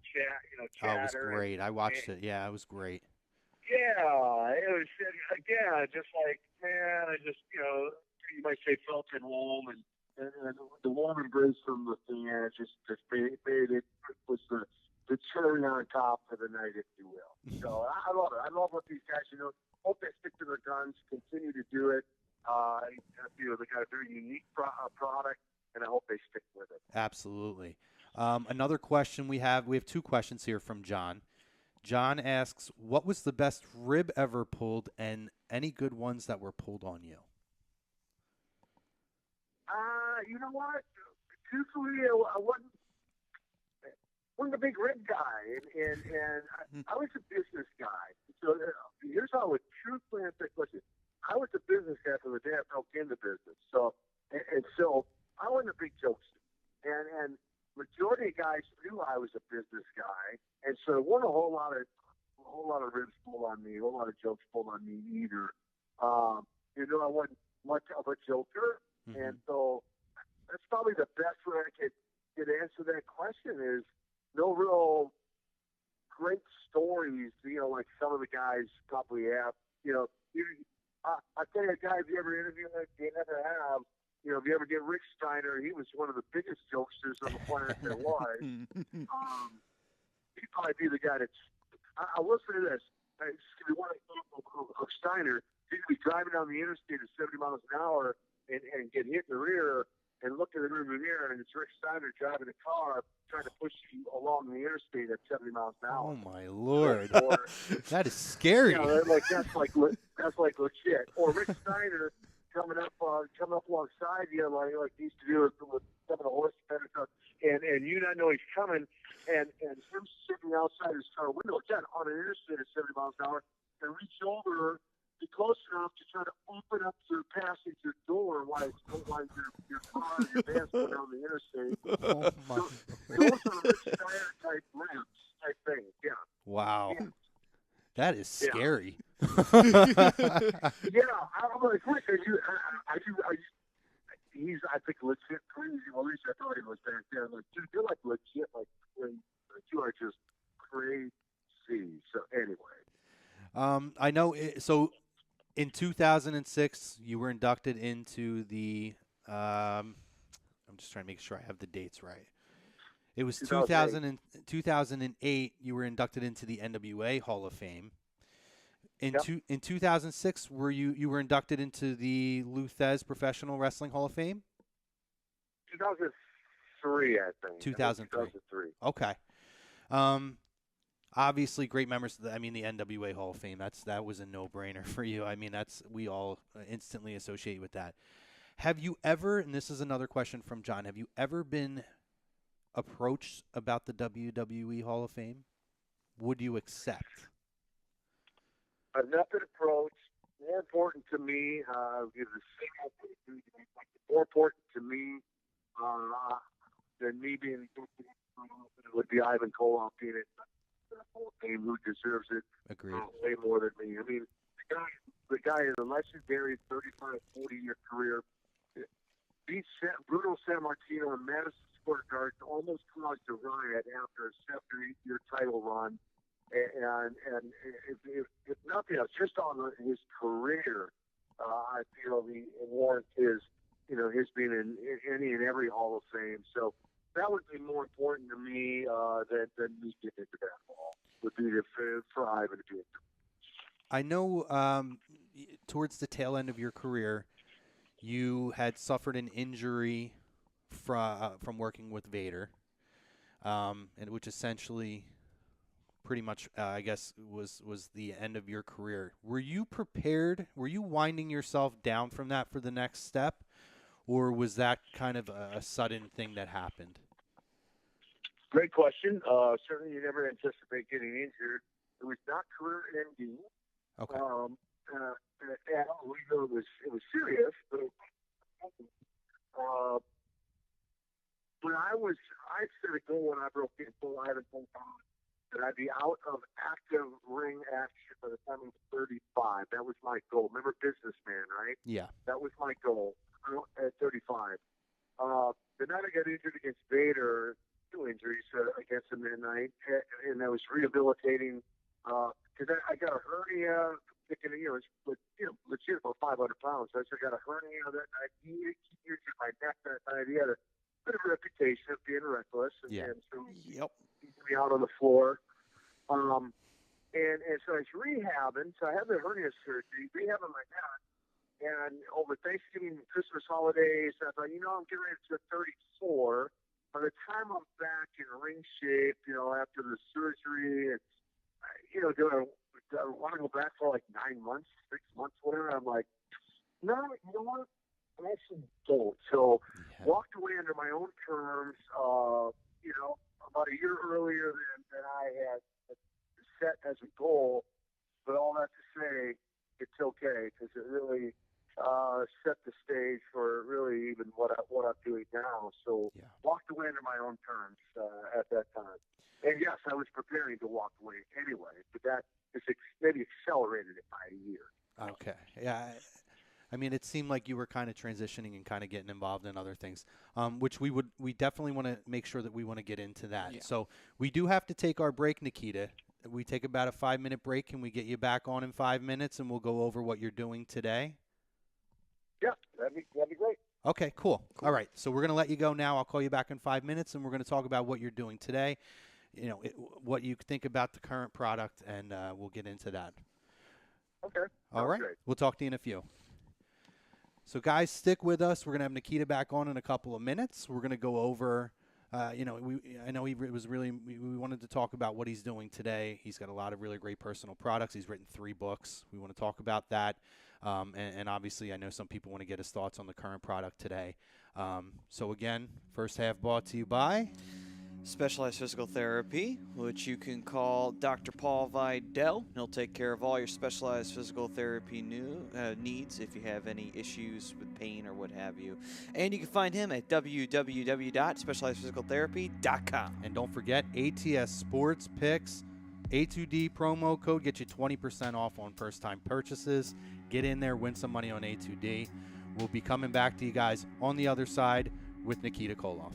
chatter. Oh, it was great. I watched it. Yeah, it was great. Yeah, it was, again, just like, man, you might say felt at home, and the warm embrace from the fans just made it was the cherry on top for the night, if you will. So I love it. I love what these guys, hope they stick to their guns, continue to do it. They got a very unique product, and I hope they stick with it. Absolutely. Another question we have 2 questions here from John. John asks, what was the best rib ever pulled, and any good ones that were pulled on you? You know what? Truthfully, I wasn't a big rib guy, and I was a business guy. So here's how I would truthfully answer that question. I was a business guy from the day I broke into business. So I wasn't a big jokester. And majority of guys knew I was a business guy, and so there weren't a whole lot of ribs pulled on me, a whole lot of jokes pulled on me either. I wasn't much of a joker, and so that's probably the best way I could answer that question is no real great stories, like some of the guys probably have. I tell you, guys, you ever interview him, you never have. If you ever get Rick Steiner, he was one of the biggest jokesters on the planet there was. He'd probably be the guy that's. I will say this. If you want of Steiner, he could be driving down the interstate at 70 miles an hour and get hit in the rear and look in the rearview mirror, and it's Rick Steiner driving a car trying to push you along the interstate at 70 miles an hour. Oh my Lord, that is scary. That's like legit. Or Rick Steiner coming up alongside you, like he used to do with some of the horse stuff, and you not know he's coming, and him sitting outside his car window, again on an interstate at 70 miles an hour, and reach over, be close yourself to try to open up your passenger door while your car and your van's going down the interstate. Oh, my. So, those are Ric Flair type ramps type things, yeah. Wow. Yeah. That is scary. Yeah, I'm like, Rick, are you, he's, I think, legit crazy. Well, at least I thought he was back there. I'm like, dude, you're like legit, like crazy. Like, you are just crazy. So, anyway. I know. So, in 2006, you were inducted into the. I'm just trying to make sure I have the dates right. It was 2008. You were inducted into the NWA Hall of Fame. In 2006, you were inducted into the Luthez Professional Wrestling Hall of Fame? 2003, I think. 2003. Okay. Obviously, great members. The NWA Hall of Fame. That was a no-brainer for you. I mean, we all instantly associate with that. Have you ever? And this is another question from John. Have you ever been approached about the WWE Hall of Fame? Would you accept? I've not been approached. More important to me, more important to me than me being would be Ivan Koloff being it. Name who deserves it. Agreed. Way more than me. I mean, the guy has a legendary 35, 40-year career. Beat Bruno Sammartino in Madison Square Garden, almost caused a riot after a 7 or 8 year title run. And if nothing else, just on his career, I feel he warrants his being in any and every Hall of Fame. So that would be more important to me than me getting into that hall. Would be for Ivan to do it. I know towards the tail end of your career, you had suffered an injury from working with Vader, and which essentially, pretty much, I guess, was the end of your career. Were you prepared? Were you winding yourself down from that for the next step, or was that kind of a sudden thing that happened? Great question. Certainly, you never anticipate getting injured. It was not career ending. Okay. We know it was serious, but I set a goal when I broke in full Ivan that I'd be out of active ring action by the time I was 35. That was my goal. Remember, businessman, right? Yeah. That was my goal at 35. The night I got injured against Vader, 2 injuries against him that night, and I was rehabilitating because I got a hernia. Thinking, it's legit about 500 pounds. So I got a hernia that night. He injured my neck that night. He had a bit of a reputation of being reckless, and so he beat me out on the floor. And so I was rehabbing. So I had the hernia surgery, rehabbing my neck. And over Thanksgiving and Christmas holidays, I thought, I'm getting ready to 34. By the time I'm back in ring shape, after the surgery, and do I want to go back for like 9 months, 6 months, whatever? I'm like, no, you know what? I actually don't. So walked away under my own terms, about a year earlier than I had set as a goal. But all that to say, it's okay because it really set the stage for really even what I'm doing now. So walked away under my own terms at that time. And yes, I was preparing to walk away anyway, but that is maybe accelerated it by a year. Okay. Yeah. I mean, it seemed like you were kind of transitioning and kind of getting involved in other things, which we definitely want to make sure that we want to get into that. Yeah. So we do have to take our break, Nikita. We take about a 5-minute break. Can we get you back on in 5 minutes and we'll go over what you're doing today? Yeah, that'd be great. Okay, cool. All right. So we're going to let you go now. I'll call you back in 5 minutes and we're going to talk about what you're doing today. What you think about the current product, and we'll get into that. Okay. All right. Great. We'll talk to you in a few. So, guys, stick with us. We're going to have Nikita back on in a couple of minutes. We're going to go over, I know we wanted to talk about what he's doing today. He's got a lot of really great personal products. He's written 3 books. We want to talk about that. And obviously, I know some people want to get his thoughts on the current product today. So, again, first half brought to you by Specialized Physical Therapy, which you can call Dr. Paul Vidal. He'll take care of all your specialized physical therapy needs if you have any issues with pain or what have you. And you can find him at www.specializedphysicaltherapy.com. And don't forget, ATS Sports Picks, A2D promo code, get you 20% off on first-time purchases. Get in there, win some money on A2D. We'll be coming back to you guys on the other side with Nikita Koloff.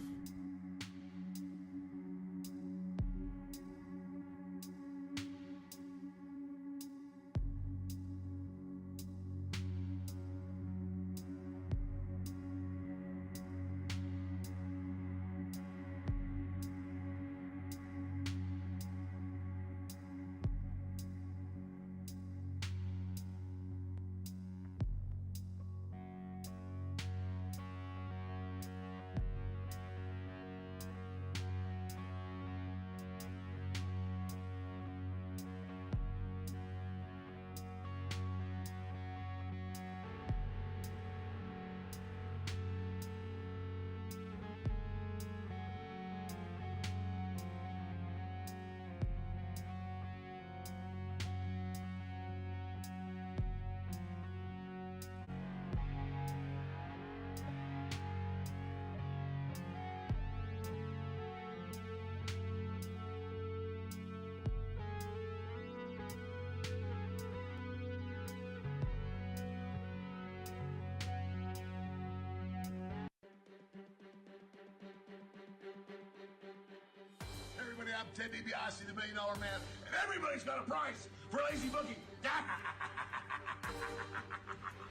Everybody, I'm Ted DiBiase, the $1 Million Man, and everybody's got a price for lazy booking.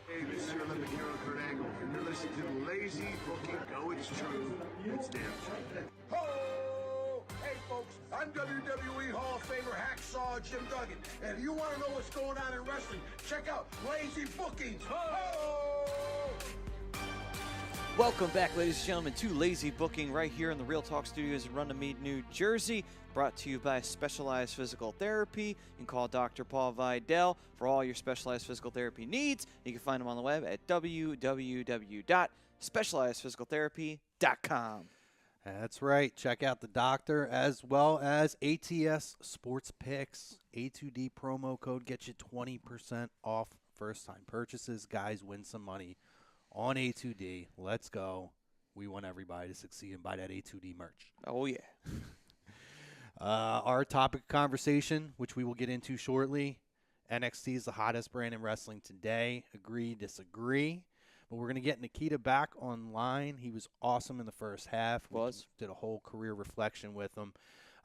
Hey, this is your living hero, Kurt Angle, and you're listening to Lazy Booking. Go, it's true. It's damn true. Ho! Hey, folks, I'm WWE Hall of Famer Hacksaw Jim Duggan, and if you want to know what's going on in wrestling, check out Lazy Bookings. Ho! Welcome back, ladies and gentlemen, to Lazy Booking right here in the Real Talk Studios in Runnymede, New Jersey. Brought to you by Specialized Physical Therapy. You can call Dr. Paul Vidal for all your specialized physical therapy needs. You can find him on the web at www.specializedphysicaltherapy.com. That's right. Check out the doctor as well as ATS Sports Picks. A2D promo code gets you 20% off first-time purchases. Guys, win some money on A2D. Let's go. We want everybody to succeed and buy that A2D merch. Oh, yeah. Our topic of conversation, which we will get into shortly, NXT is the hottest brand in wrestling today. Agree, disagree. But we're going to get Nikita back online. He was awesome in the first half. We did a whole career reflection with him.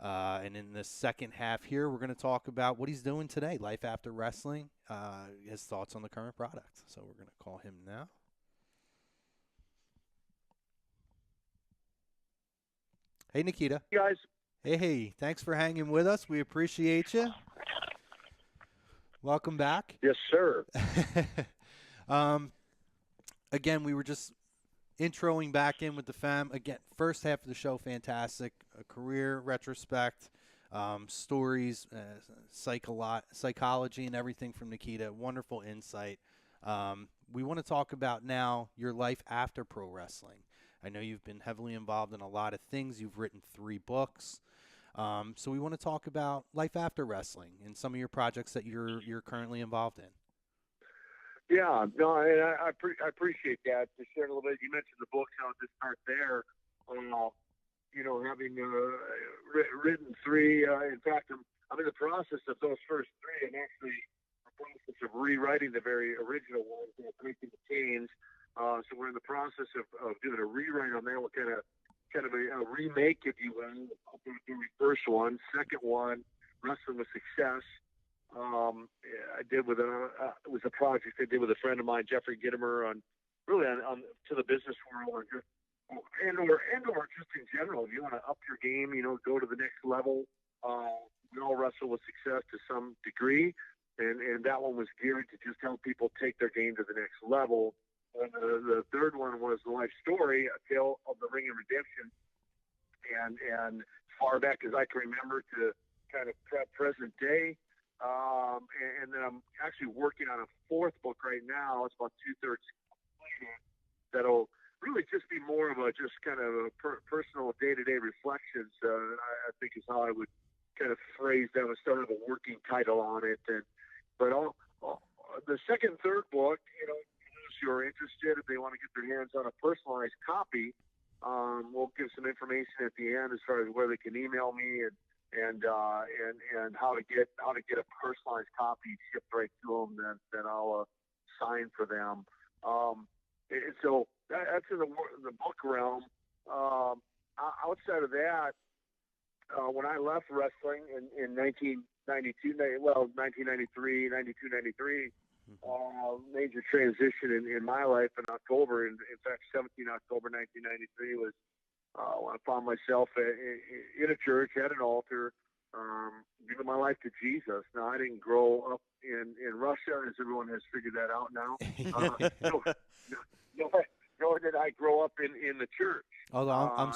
And in the second half here, we're going to talk about what he's doing today, life after wrestling, his thoughts on the current product. So we're going to call him now. Hey, Nikita. Hey, guys. Hey, thanks for hanging with us. We appreciate you. Welcome back. Yes, sir. Again, we were just introing back in with the fam. Again, first half of the show, fantastic. A career retrospect, stories, psychology, and everything from Nikita. Wonderful insight. We want to talk about now your life after pro wrestling. I know you've been heavily involved in a lot of things. You've written 3 books. So we want to talk about life after wrestling and some of your projects that you're currently involved in. Yeah, no, I appreciate that. To share a little bit, you mentioned the books. I'll just start there. You know, having written 3. In fact, I'm in the process of those first 3, and actually in the process of rewriting the very original ones and breaking the chains. So we're in the process of doing a rewrite on that. What kind of a remake, if you will, of the first one. Second one, Wrestling with Success. I did with it was a project I did with a friend of mine, Jeffrey Gittimer, on to the business world, or just in general. If you want to up your game, you know, go to the next level. We all wrestle with success to some degree, and that one was geared to just help people take their game to the next level. And the third one was the life story, A Tale of the Ring of Redemption, and far back as I can remember to kind of present day. And then I'm actually working on a 4th book right now. It's about 2/3 completed. That'll really just be more of a just kind of a personal day-to-day reflections. I think is how I would kind of phrase them instead of a working title on it. But the second and third book, if you're interested, if they want to get their hands on a personalized copy, we'll give some information at the end as far as where they can email me and how to get a personalized copy shipped right to them that I'll sign for them. And so that's in the book realm. Outside of that, when I left wrestling in 1993, 93, major transition in my life in October. In fact, 17 October 1993 was when I found myself in a church at an altar, giving my life to Jesus. Now, I didn't grow up in Russia, as everyone has figured that out now. Nor did I grow up in the church. Although I'm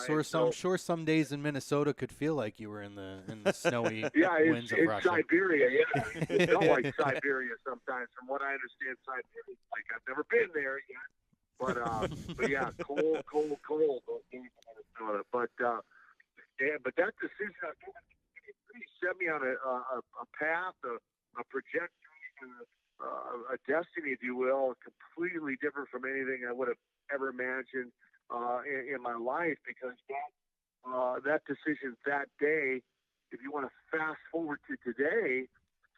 sure some days in Minnesota could feel like you were in the snowy winds of Russia. Siberia. Yeah, it felt like Siberia sometimes. From what I understand, Siberia, like I've never been there yet. But yeah, cold. But that decision set me on a path, a trajectory, a destiny, if you will, completely different from anything I would have ever imagined in my life, because that decision that day, if you want to fast forward to today,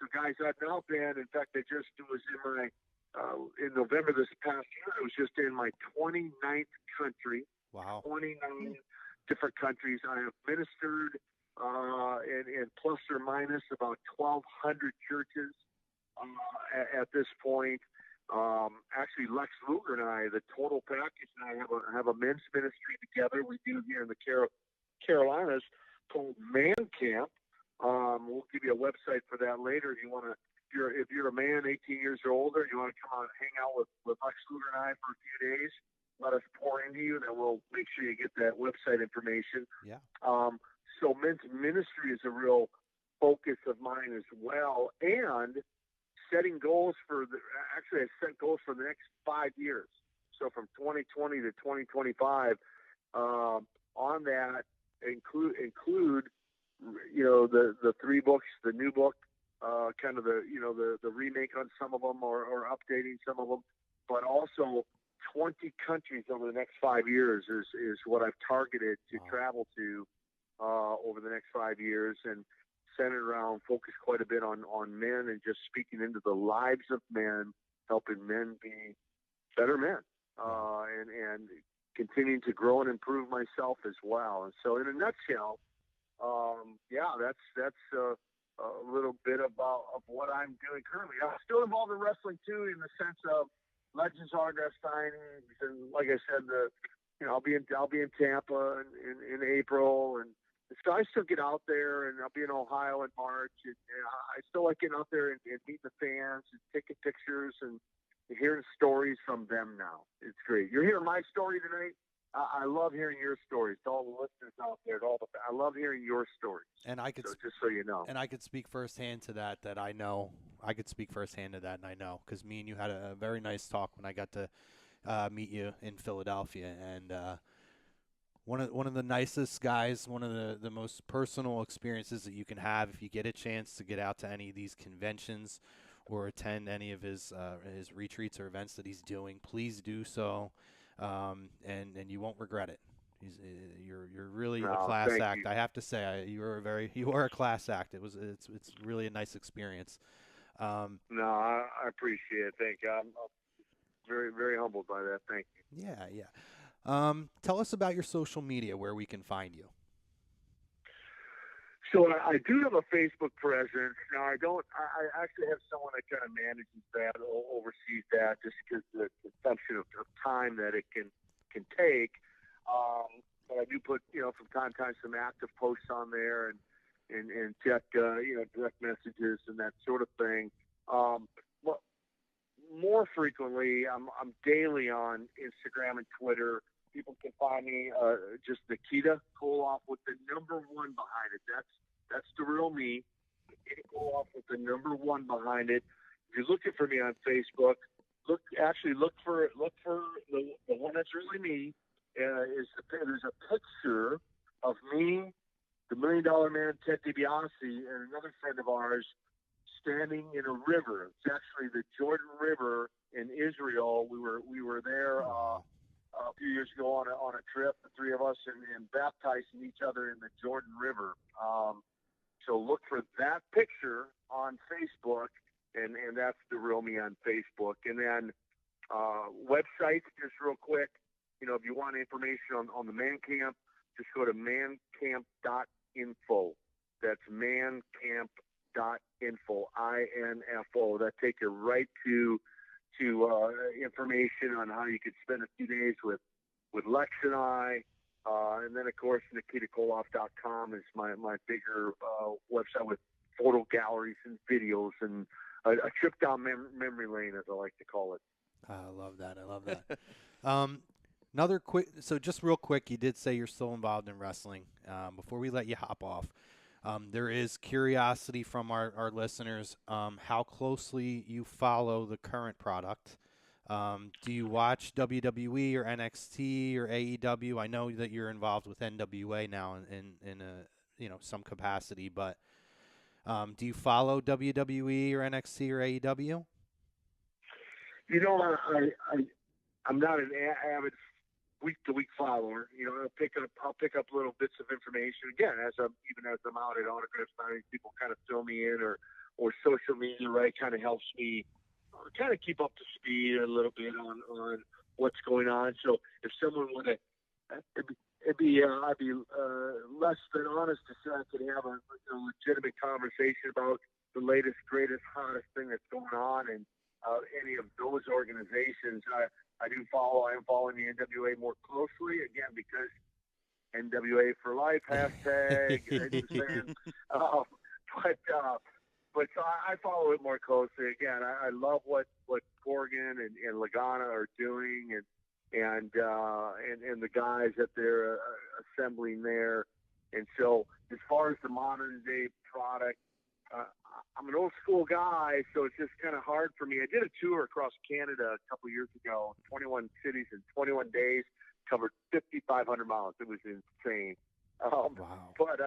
so guys, I've now been, in fact, I just was in my, in November this past year, I was just in my 29th country. Wow. 29 different countries. I have ministered in plus or minus about 1,200 churches at this point. Actually, Lex Luger and I, the total package, and I have a men's ministry together. We do here in the Carolinas called Man Camp. We'll give you a website for that later if you want to. If you're a man 18 years or older, you want to come out and hang out with Lex Luger and I for a few days, let us pour into you, then we'll make sure you get that website information. Yeah. So men's ministry is a real focus of mine as well, and setting goals I set goals for the next 5 years. So from 2020 to 2025, on that include the 3 books, the new book, kind of the remake on some of them or updating some of them, but also 20 countries over the next 5 years is what I've targeted to travel to over the next 5 years, and centered around, focus quite a bit on men and just speaking into the lives of men, helping men be better men, and continuing to grow and improve myself as well. And so in a nutshell, that's a little bit of what I'm doing currently. I'm still involved in wrestling too, in the sense of Legends autograph signings, and like I said, I'll be in Tampa in April, and so I still get out there, and I'll be in Ohio in March, and I still like getting out there and meeting the fans and taking pictures and hearing stories from them now. It's great. You're hearing my story tonight. I love hearing your stories. To all the listeners out there, I love hearing your stories. And I could, just so you know. And I could speak firsthand to that I know. I could speak firsthand to that, and I know, because me and you had a very nice talk when I got to meet you in Philadelphia, and one of the nicest guys, one of the most personal experiences that you can have if you get a chance to get out to any of these conventions or attend any of his retreats or events that he's doing. Please do so, and you won't regret it. You're really a class act. I have to say, you are a class act. It's really a nice experience. No, I appreciate it. Thank you. I'm very, very humbled by that. Thank you. Yeah. Tell us about your social media, where we can find you. So I do have a Facebook presence. Now I actually have someone that kind of manages that, oversees that, just because the consumption of time that it can take. But I do put, from time to time, some active posts on there and check, direct messages and that sort of thing. But more frequently, I'm daily on Instagram and Twitter. People can find me just Nikita Koloff with the number 1 behind it. That's the real me. Nikita Koloff with the number 1 behind it. If you're looking for me on Facebook, look for the one that's really me, there's a picture of me, the $1 Million Man Ted DiBiase, and another friend of ours standing in a river. It's actually the Jordan River in Israel. We were there a few years ago on a trip, the three of us, and baptizing each other in the Jordan River. So look for that picture on Facebook, and that's the real me on Facebook. And then websites, just real quick. If you want information on the Man Camp, just go to mancamp.info. That's mancamp.info, INFO. That take you right to information on how you could spend a few days with Lex and I. And then, of course, nikitakoloff.com is my bigger website with photo galleries and videos and a trip down memory lane, as I like to call it. I love that. So just real quick, you did say you're still involved in wrestling. Before we let you hop off, there is curiosity from our listeners how closely you follow the current product. Do you watch WWE or NXT or AEW? I know that you're involved with NWA now in some capacity, but do you follow WWE or NXT or AEW? I'm not an avid week-to-week follower. I'll pick up little bits of information. Again, as I'm out at autograph signings, people kind of fill me in, or social media, right, kind of helps me kind of keep up to speed a little bit on what's going on. So if someone would have, I'd be less than honest to say I could have a legitimate conversation about the latest, greatest, hottest thing that's going on, and any of those organizations. I am following the NWA more closely, again, because NWA for life, hashtag, but so I follow it more closely. Again, I love what Corgan and Lagana are doing, and the guys that they're assembling there. And so as far as the modern day product, I'm an old school guy, so it's just kind of hard for me. I did a tour across Canada a couple years ago, 21 cities in 21 days, covered 5,500 miles. It was insane. Wow. But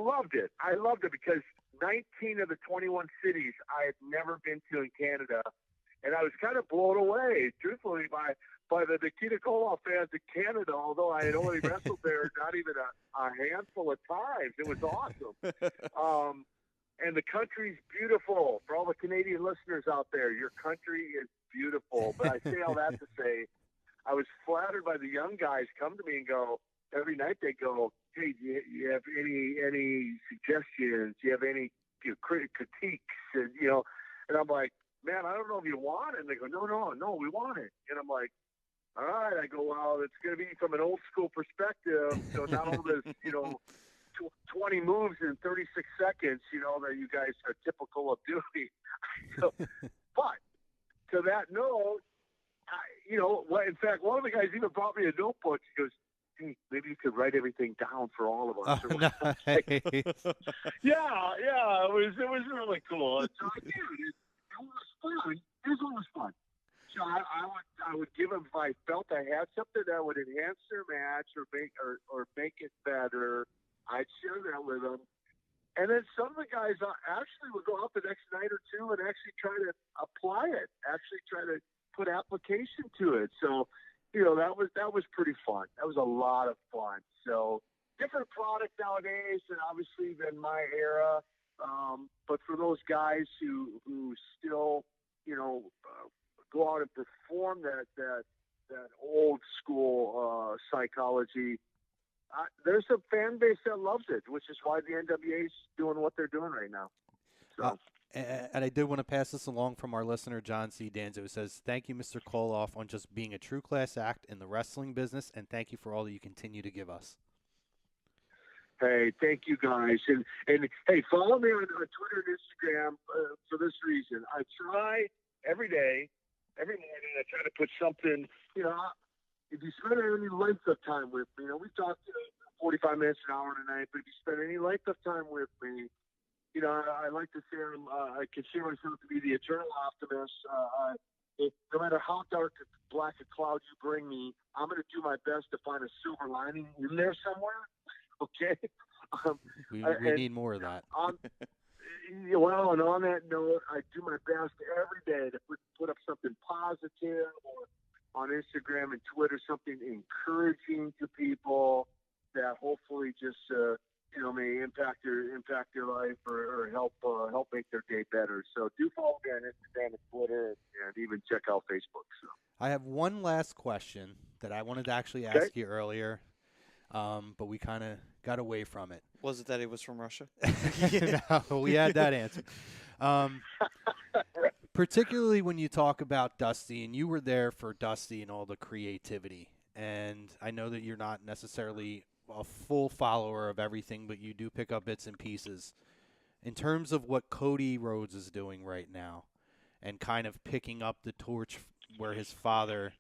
loved it. I loved it because 19 of the 21 cities I had never been to in Canada, and I was kind of blown away, truthfully, by the Nikita Koloff fans in Canada, although I had only wrestled there not even a handful of times. It was awesome. And the country's beautiful. For all the Canadian listeners out there, your country is beautiful. But I say all that to say, I was flattered by the young guys come to me and go, every night they go, hey, do you have any suggestions? Do you have any critiques? And, and I'm like, man, I don't know if you want it. And they go, no, we want it. And I'm like, all right. I go, well, it's going to be from an old school perspective. So not all this, 20 moves in 36 seconds, that you guys are typical of doing. So, but to that note, in fact, one of the guys even brought me a notebook. He goes, hey, maybe you could write everything down for all of us. Oh, nice. Yeah, it was really cool. And so I did. It was fun. It was fun. So I would give them, if I felt I had something that would enhance their match or make it better, I'd share that with them. And then some of the guys actually would go out the next night or two and actually try to apply it, actually try to put application to it. So, that was pretty fun. That was a lot of fun. So different product nowadays, and obviously than my era. But for those guys who still, go out and perform that old school psychology, there's a fan base that loves it, which is why the NWA's doing what they're doing right now. So. And I did want to pass this along from our listener, John C. Danzo, who says, thank you, Mr. Koloff, on just being a true class act in the wrestling business, and thank you for all that you continue to give us. Hey, thank you, guys. And hey, follow me on Twitter and Instagram for this reason. I try every day, every morning, I try to put something, if you spend any length of time with me, we talked 45 minutes, an hour tonight, but if you spend any length of time with me, I like to say I consider myself to be the eternal optimist. No matter how dark the black a cloud you bring me, I'm going to do my best to find a silver lining in there somewhere. Okay. We need more of that. Well, and on that note, I do my best every day to put up something positive, or on Instagram and Twitter, something encouraging to people that hopefully just may impact their life or help make their day better. So do follow me on Instagram and Twitter, and even check out Facebook. So I have one last question that I wanted to actually ask you earlier, but we kind of got away from it. Was it that it was from Russia? No, we had that answer. Particularly when you talk about Dusty, and you were there for Dusty and all the creativity. And I know that you're not necessarily a full follower of everything, but you do pick up bits and pieces. In terms of what Cody Rhodes is doing right now and kind of picking up the torch where his father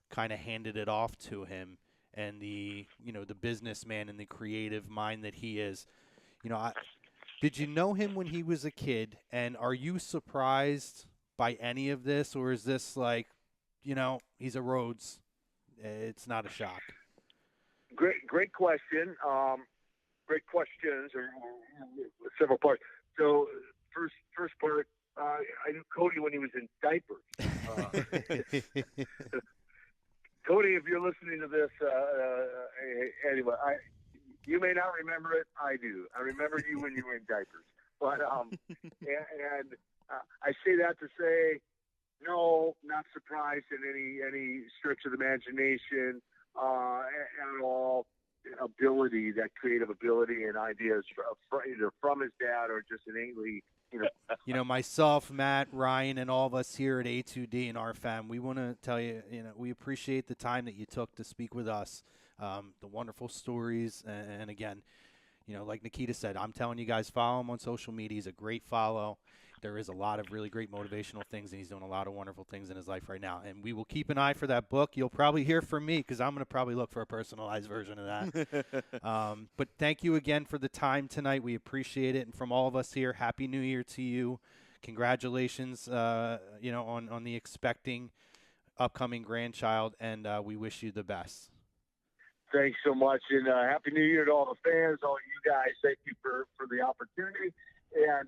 kind of handed it off to him, and the businessman and the creative mind that he is, did you know him when he was a kid, and are you surprised by any of this, or is this like, he's a Rhodes, it's not a shock? Great question. Great questions, or several parts. So first part, I knew Cody when he was in diapers. Cody, if you're listening to this, anyway, you may not remember it. I do. I remember you when you were in diapers. But and I say that to say, no, not surprised in any stretch of the imagination at all. Ability, that creative ability and ideas either from his dad or just innately. Myself, Matt, Ryan, and all of us here at A2D and our fam, we want to tell you, we appreciate the time that you took to speak with us, the wonderful stories, and again, like Nikita said, I'm telling you guys, follow him on social media. He's a great follow. There is a lot of really great motivational things, and he's doing a lot of wonderful things in his life right now. And we will keep an eye for that book. You'll probably hear from me because I'm going to probably look for a personalized version of that. But thank you again for the time tonight. We appreciate it. And from all of us here, Happy New Year to you. Congratulations, on the expecting upcoming grandchild, and we wish you the best. Thanks so much, and Happy New Year to all the fans, all you guys. Thank you for the opportunity, and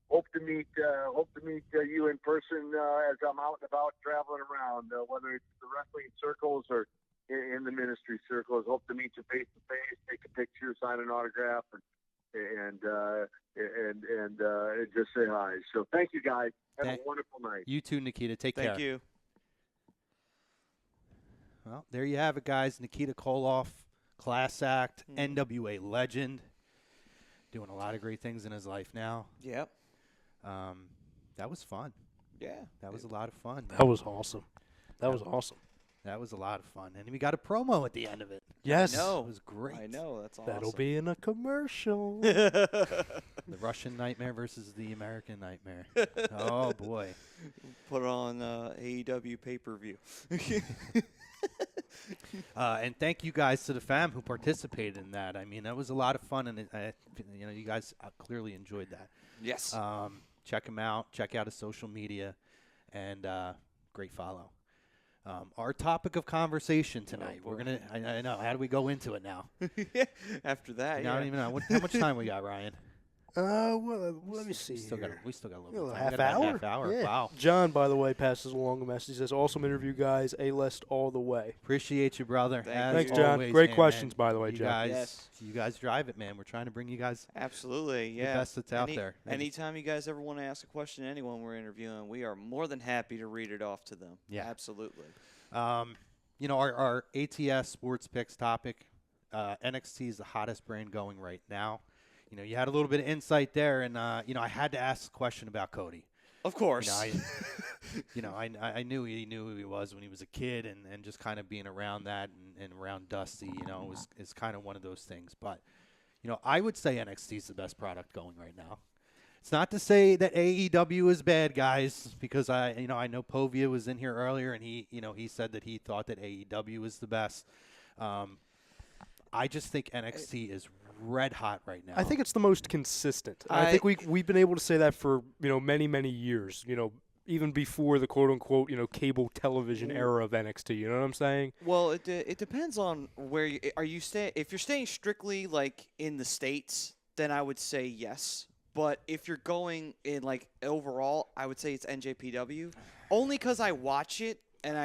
hope to meet you in person as I'm out and about traveling around, whether it's the wrestling circles or in the ministry circles. Hope to meet you face to face, take a picture, sign an autograph, and just say hi. So thank you, guys. Have a wonderful night. You too, Nikita. Take care. Thank you. Well, there you have it, guys. Nikita Koloff, class act, NWA legend, doing a lot of great things in his life now. Yep. That was fun. Yeah. That was a lot of fun. That was awesome. That was awesome. That was a lot of fun. And we got a promo at the end of it. Yes. It was great. I know. That's awesome. That'll be in a commercial. The Russian Nightmare versus the American Nightmare. Oh, boy. Put it on AEW pay-per-view. And thank you guys to the fam who participated in that. I mean, that was a lot of fun, and you guys clearly enjoyed that. Yes. Check him out. Check out his social media, and great follow. Our topic of conversation tonight. We're gonna. I know. How do we go into it now? After that, I don't even know. How much time we got, Ryan? Well, let me see. We still got a little bit of time. Half We got about hour. Half hour. Yeah. Wow. John, by the way, passes along a message. He says, "Awesome interview, guys. A-list all the way." Appreciate you, brother. Thanks, John. Always, Great man, questions, man. by the way, you John. Guys, Yes. You guys drive it, man. We're trying to bring you guys Absolutely, yeah. the best that's out there. Anytime you guys ever want to ask a question to anyone we're interviewing, we are more than happy to read it off to them. Yeah. Absolutely. Our ATS sports picks topic, NXT is the hottest brand going right now. You had a little bit of insight there, and I had to ask a question about Cody. Of course. I knew he knew who he was when he was a kid, and just kind of being around that and around Dusty, is kind of one of those things. But I would say NXT is the best product going right now. It's not to say that AEW is bad, guys, because I know Povia was in here earlier, and he said that he thought that AEW was the best. I just think NXT is red hot right now. I think it's the most consistent. I think we've been able to say that for many years. even before the quote-unquote, cable television era of NXT. You know what I'm saying? Well, it depends on where you are. If you're staying strictly like in the States, then I would say yes. But if you're going in like overall, I would say it's NJPW, only because I watch it and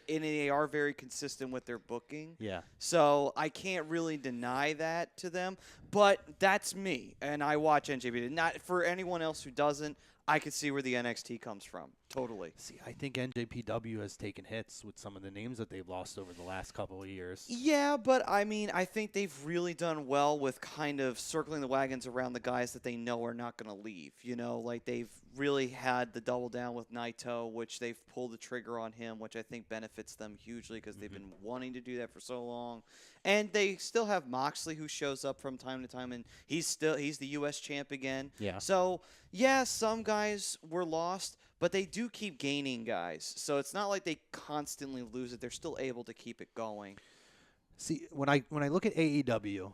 they are very consistent with their booking. Yeah. So I can't really deny that to them. But that's me, and I watch NJPW. Not for anyone else who doesn't. I could see where the NXT comes from. Totally. See, I think NJPW has taken hits with some of the names that they've lost over the last couple of years. Yeah, but I mean, I think they've really done well with kind of circling the wagons around the guys that they know are not going to leave. Like they've really had the double down with Naito, which they've pulled the trigger on him, which I think benefits them hugely because they've been wanting to do that for so long. And they still have Moxley, who shows up from time to time, and he's the U.S. champ again. Yeah. So, yeah, some guys were lost, but they do keep gaining guys. So it's not like they constantly lose it. They're still able to keep it going. See, when I look at AEW,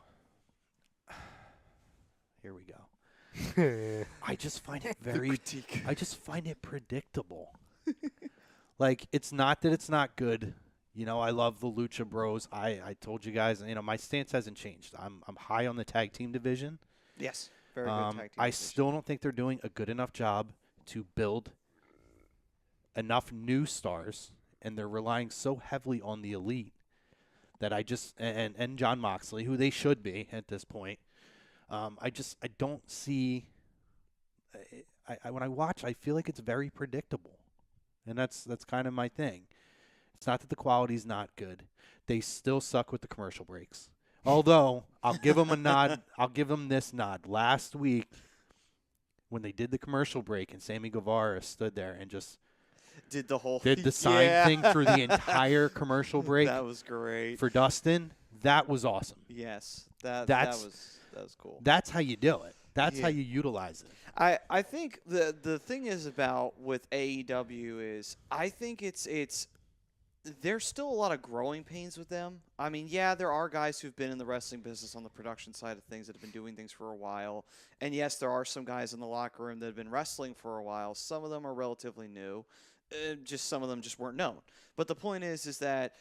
here we go. I just find it I just find it predictable. Like, it's not that it's not good. I love the Lucha Bros. I told you guys, my stance hasn't changed. I'm high on the tag team division. Yes, very good tag team I division. still don't think they're doing a good enough job to build enough new stars, and they're relying so heavily on the elite that I just and John Moxley, who they should be at this point. I don't see. When I watch, I feel like it's very predictable, and that's kind of my thing. It's not that the quality's not good. They still suck with the commercial breaks. Although, I'll give them a nod. I'll give them this nod. Last week, when they did the commercial break and Sammy Guevara stood there and just did the sign thing through the entire commercial break. That was great. For Dustin, that was awesome. Yes, that was cool. That's how you do it. That's how you utilize it. I think the thing is about with AEW is I think it's there's still a lot of growing pains with them. I mean, yeah, there are guys who've been in the wrestling business on the production side of things that have been doing things for a while. And yes, there are some guys in the locker room that have been wrestling for a while. Some of them are relatively new. Just some of them just weren't known. But the point is that,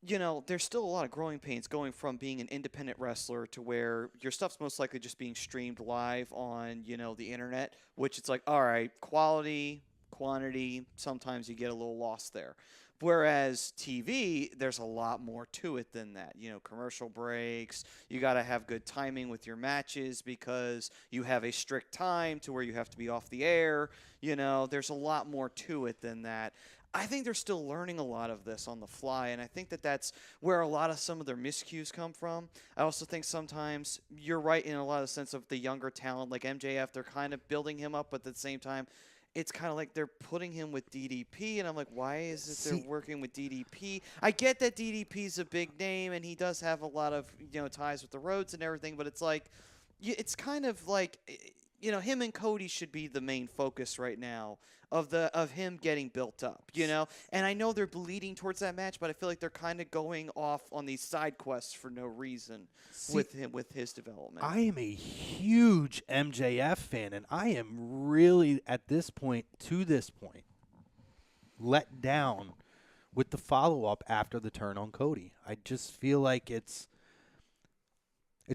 there's still a lot of growing pains going from being an independent wrestler to where your stuff's most likely just being streamed live on, the internet, which it's like, all right, quality, quantity, sometimes you get a little lost there. Whereas TV, there's a lot more to it than that. Commercial breaks, you got to have good timing with your matches because you have a strict time to where you have to be off the air. There's a lot more to it than that. I think they're still learning a lot of this on the fly, and I think that's where a lot of some of their miscues come from. I also think sometimes you're right in a lot of the sense of the younger talent, like MJF, they're kind of building him up, but at the same time, it's kind of like they're putting him with DDP, and I'm like, why is it they're working with DDP? I get that DDP's a big name, and he does have a lot of ties with the Rhodes and everything, but it's like, it's kind of like, him and Cody should be the main focus right now of him getting built up, And I know they're leading towards that match, but I feel like they're kind of going off on these side quests for no reason with his development. I am a huge MJF fan, and I am really, at this point, let down with the follow-up after the turn on Cody. I just feel like it's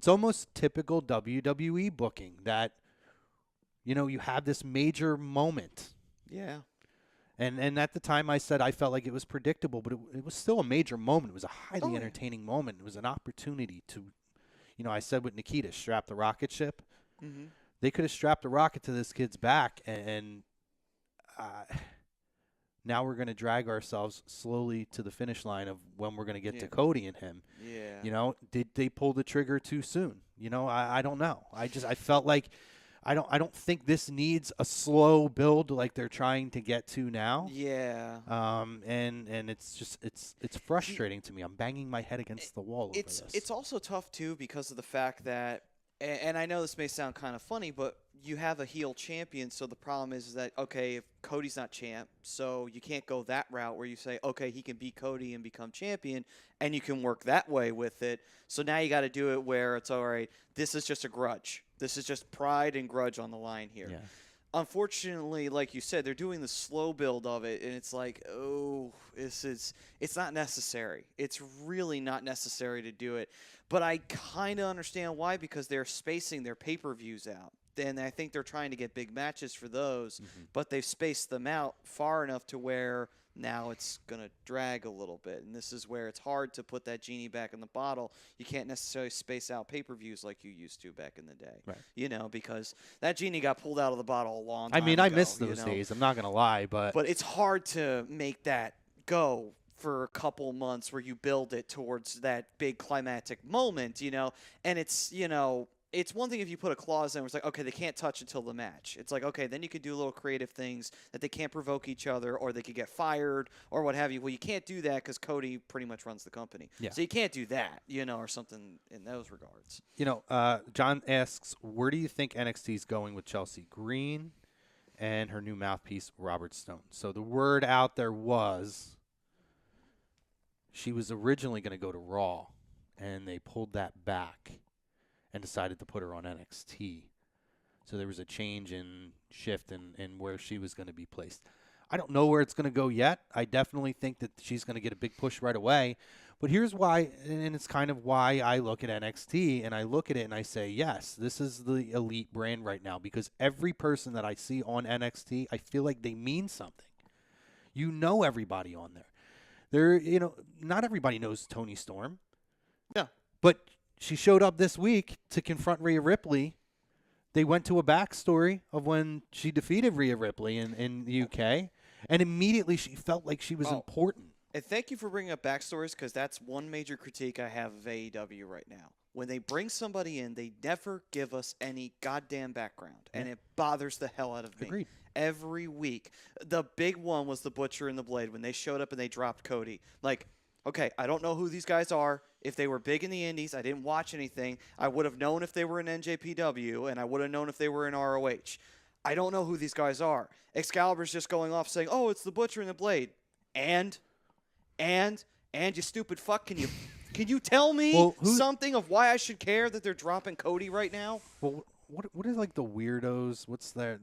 almost typical WWE booking that, you have this major moment. Yeah. And at the time I said I felt like it was predictable, but it was still a major moment. It was a highly entertaining moment. It was an opportunity to, I said with Nikita, strap the rocket ship. Mm-hmm. They could have strapped the rocket to this kid's back, and now we're going to drag ourselves slowly to the finish line of when we're going to get to Cody and him. Yeah. Did they pull the trigger too soon? I don't know. I felt like I don't think this needs a slow build like they're trying to get to now. Yeah. And it's just it's frustrating to me. I'm banging my head against the wall over this. It's also tough too because of the fact that, and I know this may sound kind of funny, but you have a heel champion, so the problem is that, okay, if Cody's not champ, so you can't go that route where you say, okay, he can beat Cody and become champion, and you can work that way with it. So now you got to do it where it's, all right, this is just a grudge. This is just pride and grudge on the line here. Yeah. unfortunately, like you said, they're doing the slow build of it, and it's like, oh, it's not necessary. It's really not necessary to do it. But I kind of understand why, because they're spacing their pay-per-views out. And I think they're trying to get big matches for those, but they've spaced them out far enough to where now it's going to drag a little bit. And this is where it's hard to put that genie back in the bottle. You can't necessarily space out pay-per-views like you used to back in the day. Right. You know, because that genie got pulled out of the bottle a long time I mean, ago, I miss those days. I'm not going to lie, but it's hard to make that go for a couple months where you build it towards that big climactic moment, you know, and it's, you know, it's one thing if you put a clause in where it's like, okay, they can't touch until the match. It's like, okay, then you could do little creative things that they can't provoke each other or they could get fired or what have you. Well, you can't do that because Cody pretty much runs the company. Yeah. So you can't do that, you know, or something in those regards. You know, John asks, where do you think NXT is going with Chelsea Green and her new mouthpiece, Robert Stone? So the word out there was she was originally going to go to Raw, and they pulled that back and decided to put her on NXT. So there was a change in shift in where she was going to be placed. I don't know where it's going to go yet. I definitely think that she's going to get a big push right away. But here's why, and it's kind of why I look at NXT, and I look at it and I say, yes, this is the elite brand right now, because every person that I see on NXT, I feel like they mean something. You know everybody on there. You know, not everybody knows Toni Storm. Yeah. But she showed up this week to confront Rhea Ripley. They went to a backstory of when she defeated Rhea Ripley in the UK, and immediately she felt like she was important. And thank you for bringing up backstories, because that's one major critique I have of AEW right now. When they bring somebody in, they never give us any goddamn background, and it bothers the hell out of me. Agreed. Every week. The big one was the Butcher and the Blade when they showed up and they dropped Cody. Like, okay, I don't know who these guys are. If they were big in the indies, I didn't watch anything. I would have known if they were in NJPW, and I would have known if they were in ROH. I don't know who these guys are. Excalibur's just going off saying, oh, it's the Butcher and the Blade. And you stupid fuck, can you tell me something of why I should care that they're dropping Cody right now? Well, what is like the weirdos? What's the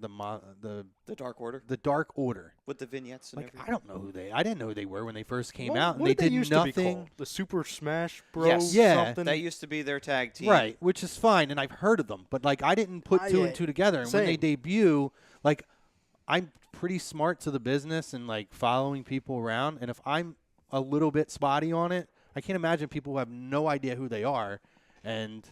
Dark Order? The Dark Order With the vignettes and like everything. I don't know I didn't know who they were when they first came out, and What they did used nothing. To be called? The Super Smash Bros. Yes. Yeah. Something? That used to be their tag team. Right, which is fine, and I've heard of them, but like I didn't put two and two together. And when they debut, like I'm pretty smart to the business and like following people around, and if I'm a little bit spotty on it, I can't imagine people who have no idea who they are, and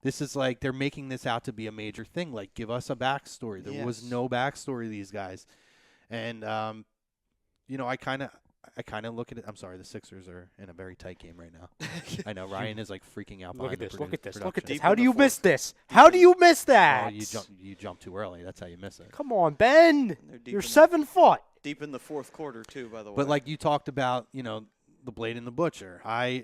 this is like they're making this out to be a major thing. Like, give us a backstory. There was no backstory to these guys, and you know, I kind of look at it. I'm sorry, the Sixers are in a very tight game right now. I know Ryan is like freaking out. Look at this. Look at this. Look at this. Deep How in do the you miss fourth. this? How do you miss that? Oh, you jump too early. That's how you miss it. Come on, Ben. They're deep You're in the- 7 foot. Deep in the fourth quarter, too, by the way. But like you talked about, you know, the Blade and the Butcher. I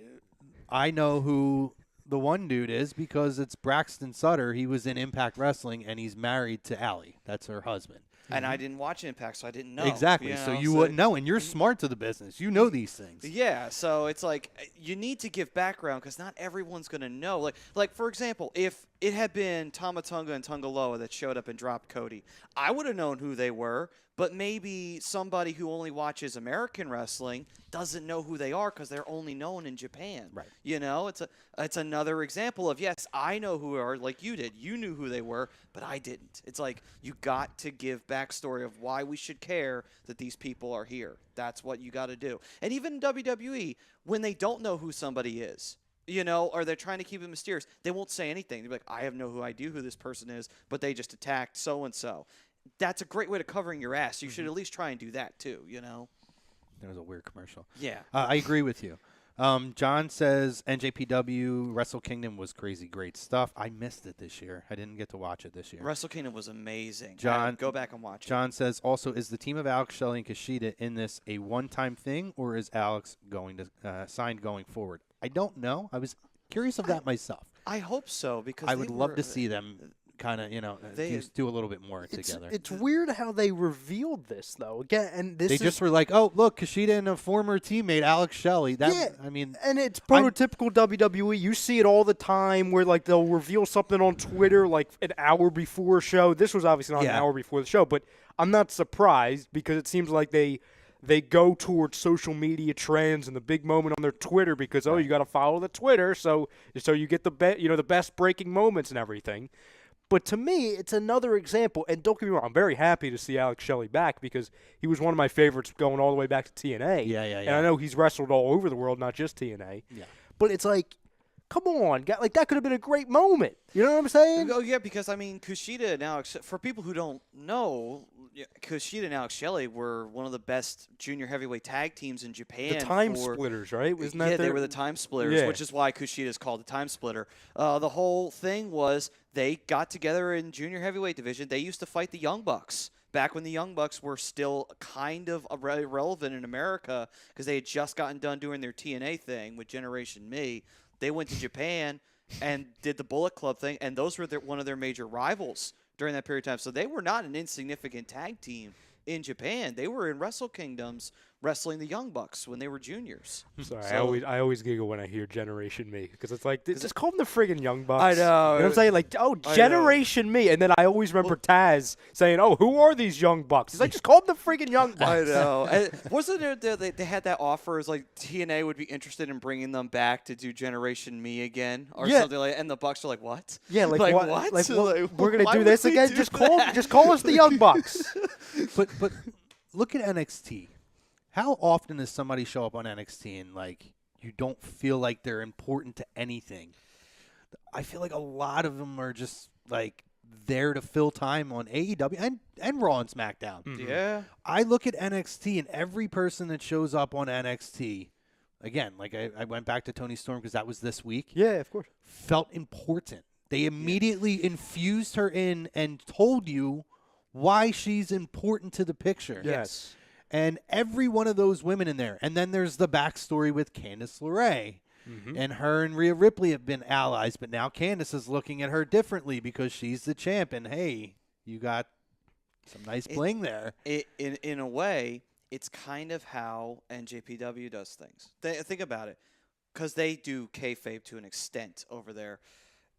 know who the one dude is because it's Braxton Sutter. He was in Impact Wrestling, and he's married to Allie. That's her husband. And I didn't watch Impact, so I didn't know. Exactly. So you wouldn't know, and you're smart to the business. You know these things. Yeah, so it's like you need to give background because not everyone's going to know. Like for example, if it had been Tama Tonga and Tungaloa that showed up and dropped Cody, I would have known who they were, but maybe somebody who only watches American wrestling doesn't know who they are because they're only known in Japan. Right. You know, it's another example of, yes, I know who they are like you did. You knew who they were, but I didn't. It's like you got to give backstory of why we should care that these people are here. That's what you got to do. And even in WWE, when they don't know who somebody is, you know, or they're trying to keep it mysterious, they won't say anything. They'll be like, I have no idea who this person is, but they just attacked so-and-so. That's a great way to covering your ass. You should at least try and do that too, you know? That was a weird commercial. Yeah. I agree with you. John says NJPW Wrestle Kingdom was crazy great stuff. I missed it this year. I didn't get to watch it this year. Wrestle Kingdom was amazing. John, go back and watch it. John says also, is the team of Alex Shelley and Kushida in this a one-time thing, or is Alex going to signed going forward? I don't know. I was curious of that myself. I hope so because I would love to see them kind of, do a little bit more together. It's weird how they revealed this, though. Again, and They just were like, oh, look, Kushida and a former teammate, Alex Shelley. And it's prototypical WWE. You see it all the time where, like, they'll reveal something on Twitter, like, an hour before a show. This was obviously not an hour before the show, but I'm not surprised because it seems like they go towards social media trends and the big moment on their Twitter because, you got to follow the Twitter so you get the best breaking moments and everything. But to me, it's another example, and don't get me wrong, I'm very happy to see Alex Shelley back because he was one of my favorites going all the way back to TNA. Yeah. And I know he's wrestled all over the world, not just TNA. Yeah. But it's like, come on, like that could have been a great moment. You know what I'm saying? Oh, yeah, because, I mean, Kushida and Alex, for people who don't know, Kushida and Alex Shelley were one of the best junior heavyweight tag teams in Japan. The Time Splitters, right? Wasn't that they were the Time Splitters, which is why Kushida is called the Time Splitter. The whole thing was they got together in junior heavyweight division. They used to fight the Young Bucks back when the Young Bucks were still kind of relevant in America because they had just gotten done doing their TNA thing with Generation Me. They went to Japan and did the Bullet Club thing, and those were one of their major rivals during that period of time. So they were not an insignificant tag team in Japan. They were in Wrestle Kingdoms wrestling the Young Bucks when they were juniors. Sorry, I always giggle when I hear Generation Me because it's like, just call them the friggin' Young Bucks. I know. You know what I'm saying? Like, Generation Me. And then I always remember Taz saying, who are these Young Bucks? He's like, just call them the friggin' Young Bucks. I know. Wasn't there, they had that offer as like TNA would be interested in bringing them back to do Generation Me again or something like that. And the Bucks are like, what? Yeah, like what? Like, we're going to why do would this we again? do Just call us the Young Bucks. But look at NXT. How often does somebody show up on NXT and, like, you don't feel like they're important to anything? I feel like a lot of them are just, like, there to fill time on AEW and Raw and SmackDown. Mm-hmm. Yeah. I look at NXT, and every person that shows up on NXT, again, like I went back to Toni Storm because that was this week. Yeah, of course. Felt important. They immediately infused her in and told you why she's important to the picture. Yes. And every one of those women in there. And then there's the backstory with Candice LeRae. Mm-hmm. And her and Rhea Ripley have been allies, but now Candice is looking at her differently because she's the champ. And, hey, you got some nice bling there. In a way, it's kind of how NJPW does things. Think about it. Because they do kayfabe to an extent over there.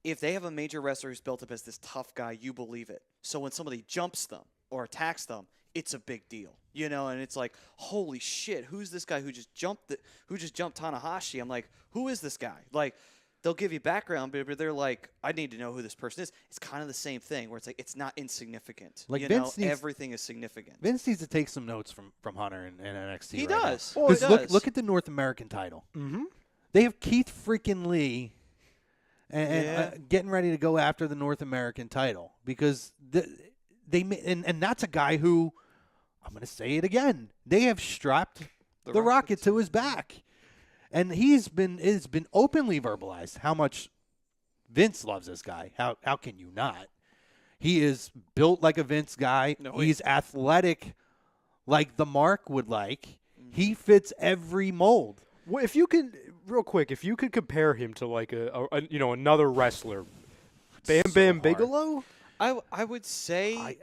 If they have a major wrestler who's built up as this tough guy, you believe it. So when somebody jumps them or attacks them, it's a big deal, and it's like, holy shit, who's this guy who just jumped Tanahashi? I'm like, who is this guy? Like, they'll give you background, but they're like, I need to know who this person is. It's kind of the same thing where it's like, it's not insignificant. Like everything is significant. Vince needs to take some notes from Hunter and NXT. He right does. Because look at the North American title. Mm-hmm. They have Keith freaking Lee and getting ready to go after the North American title because and that's a guy who, I'm going to say it again, they have strapped the rocket to his back. And it's been openly verbalized how much Vince loves this guy. How can you not? He is built like a Vince guy. No, he's athletic like the Mark would like. He fits every mold. Well, if you could compare him to like another wrestler, Bam Bigelow? I would say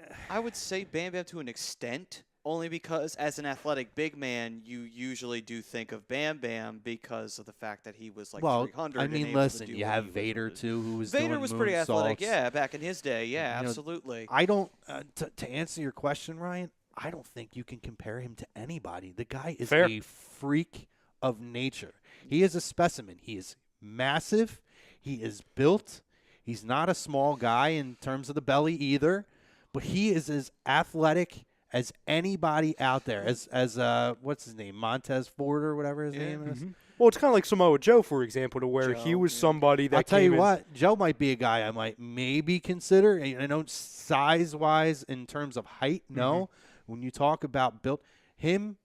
Bam Bam to an extent, only because as an athletic big man, you usually do think of Bam Bam because of the fact that he was like 300. I mean, listen, you have Vader too, who was Vader was pretty athletic, salts. back in his day, absolutely. I don't to answer your question, Ryan. I don't think you can compare him to anybody. The guy is a freak of nature. He is a specimen. He is massive. He is built. He's not a small guy in terms of the belly either, but he is as athletic as anybody out there. As what's his name, Montez Ford or whatever his name is. Mm-hmm. Well, it's kind of like Samoa Joe, for example, to where he was somebody that. I'll tell you what, Joe might be a guy I might maybe consider. I know size-wise in terms of height, no. Mm-hmm. When you talk about built, him